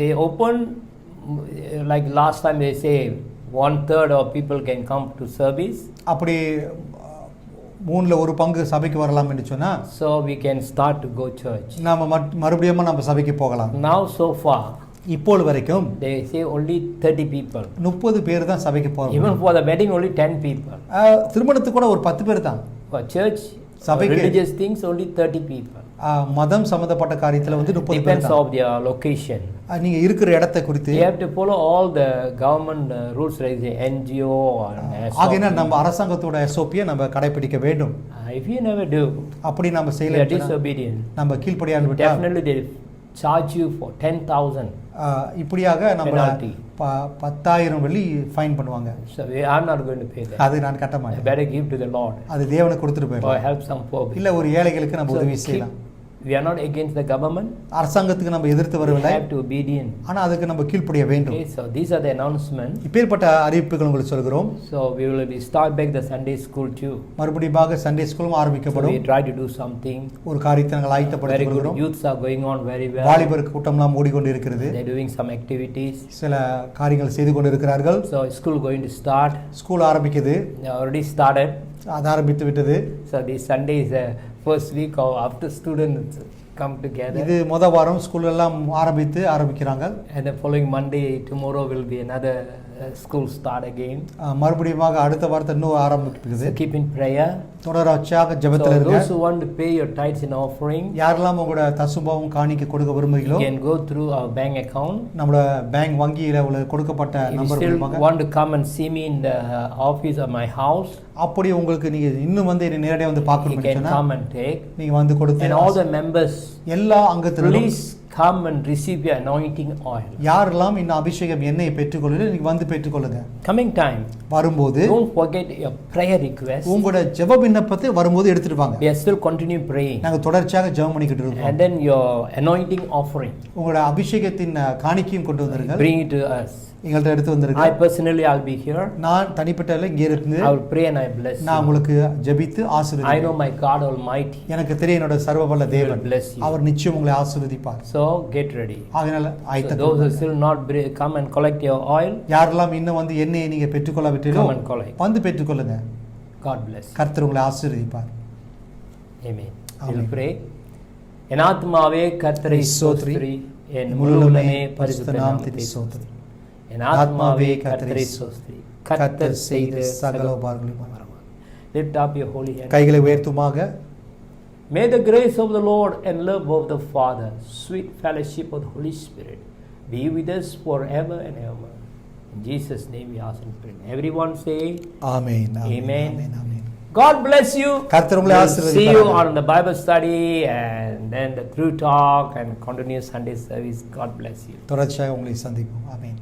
they open. Like last time they say 1/3 of people can come to service. அப்படி 3/1 சபைக்கு வரலாம் என்று சொன்னா So we can start to go church. நாம மறுபடியும் நம்ம சபைக்கு போகலாம். Now so far, இப்போது வரைக்கும் they say only 30 people. 30 பேர் தான் சபைக்கு போறோம். Even for the wedding, only 10 people. திருமணத்துக்கு கூட ஒரு 10 பேர் தான். For church, சபைக்கு religious things, only 30 people. மதம் சம்பந்தப்பட்ட காரியத்துல வந்து 30 பேர் Depends தான். of their location. நீங்க இருக்கிற இடத்தை குறித்து You have to follow all the government rules, like the NGO or ஆகையினால் SOP. நம்ம அரசாங்கத்தோட SOP-யை நம்ம கடைபிடிக்க வேண்டும். If you never do, அப்படி நம்ம you are செய்யல disobedient. நம்ம கீழ்ப்படியாமல் விட்டால் Definitely they charge you for 10,000. இப்படியாக நம்ம Penalty. 10,000 வெள்ளி ஃபைன் பண்ணுவாங்க. So I'm not going to pay that. அது நான் கட்ட I மாட்டேன். better give to the Lord அது தேவனுக்கு கொடுத்துட்டு or போயிடலாம். help some poor people. இல்ல ஒரு ஏழைகளுக்கு நம்ம So உதவி செய்யலாம். we are not against the government. அரசாங்கத்துக்கு நம்ம எதிர்த்து We வரவில்லை. have to be obedient. ஆனா அதுக்கு நம்ம கீழ்ப்படிய வேண்டும். Okay, so these are the announcements. இப்பேற்பட்ட அறிவிப்புகள் உங்களுக்கு சொல்கிறோம். So we will be start back the Sunday school too. மறுபடியும் சண்டே ஸ்கூலும் So ஆரம்பிக்கப்படும். we try to do something. ஒரு காரியத்தை நாங்கள் Very ஆயத்தப்படுத்திக் good கொள்கிறோம். youths are going on very well. வாலிபர் கூட்டம்லாம் ஓடிக்கொண்டு இருக்கிறது. They're doing some activities. சில காரியங்கள் செய்து கொண்டு இருக்கிறார்கள். So school going to start. School ஆரம்பிக்குது. They already started. அது ஆரம்பித்து விட்டது. So this Sunday is the first week of after students come together. இது வாரம் ஸ்கூல் எல்லாம் ஆரம்பிக்கிறாங்க. And the following Monday, tomorrow will be another school start again. மறுபடியும் அடுத்த வாரத்தை இன்னும் ஆரம்பிக்குது. So keep in prayer. தொடர்ச்சியாக ஜெபத்தில் So இருங்க. those who want to pay your tithes and offering, யாரெல்லாம் உங்களோட தசுபாவும் காணிக்கை கொடுக்க விரும்புகிறீங்களோ you can go through our bank account. நம்மளோட பேங்க் வங்கியில உள்ள கொடுக்கப்பட்ட If you நம்பர் still மூலமாக want to come and see me in the office of my house, அப்படி உங்களுக்கு நீங்க இன்னும் வந்து என்னை நேரடியாக வந்து you பார்க்கணும்னு can சொன்னா come and take. நீங்க வந்து கொடுத்து And all the members, எல்லா அங்கத்தினரும் please come and receive your anointing oil. யாரெல்லாம் இந்த அபிஷேகம் எண்ணெயை பெற்றுக்கொள்ளல நீங்க வந்து பெற்றுக்கொள்ளுங்க. Coming time, வரும்போது don't forget your prayer request. உங்களோட ஜெப விண்ணப்பத்தை வரும்போது எடுத்துட்டு வாங்க. We are still continue praying. நாங்க தொடர்ச்சியாக ஜெபம் பண்ணிக்கிட்டு இருக்கோம். And then your anointing offering, உங்களோட அபிஷேகத்தின் காணிக்கையும் கொண்டு வந்திருங்க. bring it to us. எங்கள்ட்ட எடுத்து வந்திருங்க. I personally, I'll be here. நான் தனிப்பட்டல இங்கே இருந்து I will pray and I bless நான் you. உங்களுக்கு ஜெபித்து I ஆசீர்வதிப்பேன். know my God Almighty எனக்கு தெரியும் என்னோட சர்வவல்ல will தேவன் bless you. அவர் நிச்சயம் உங்களை ஆசீர்வதிப்பார். So get ready. அதனால So ஆயத்தம் those who still not come and collect your oil, யாரெல்லாம் இன்னும் வந்து எண்ணெயை நீங்க பெற்றுக்கொள்ளவிட்டீர்களோ come and collect. வந்து பெற்றுக்கொள்ளுங்க. God bless you. கர்த்தர் உங்களை ஆசீர்வதிப்பார். Amen. Amen. We'll pray. என் ஆத்மாவே கர்த்தரை ஸ்தோத்திரி, ஸ்தோத்திரி, என் முழு முழுமே உள்ளமே பரிசுத்த நாமத்தை ஸ்தோத்திரி. ஸ்தோத்திரி. என் ஆத்மாவே கர்த்தரை ஸ்தோத்திரி. கர்த்தர் செய்த சகல உபகாரங்களையும் Lift up your holy hand. கைகளை உயர்த்துமாக. May the grace of the Lord and love of the Father, sweet fellowship of the Holy Spirit be with us forever and ever. In Jesus' name we ask and pray. Everyone say amen. Amen. Amen. Amen. God bless you. கர்த்தர் உங்களை We'll see you ஆசீர்வதிப்பாராக. on the Bible study and then the through talk and continuous Sunday service. God bless you. தொடர்ச்சியாக உங்களை சந்திப்போம். ஆமென்.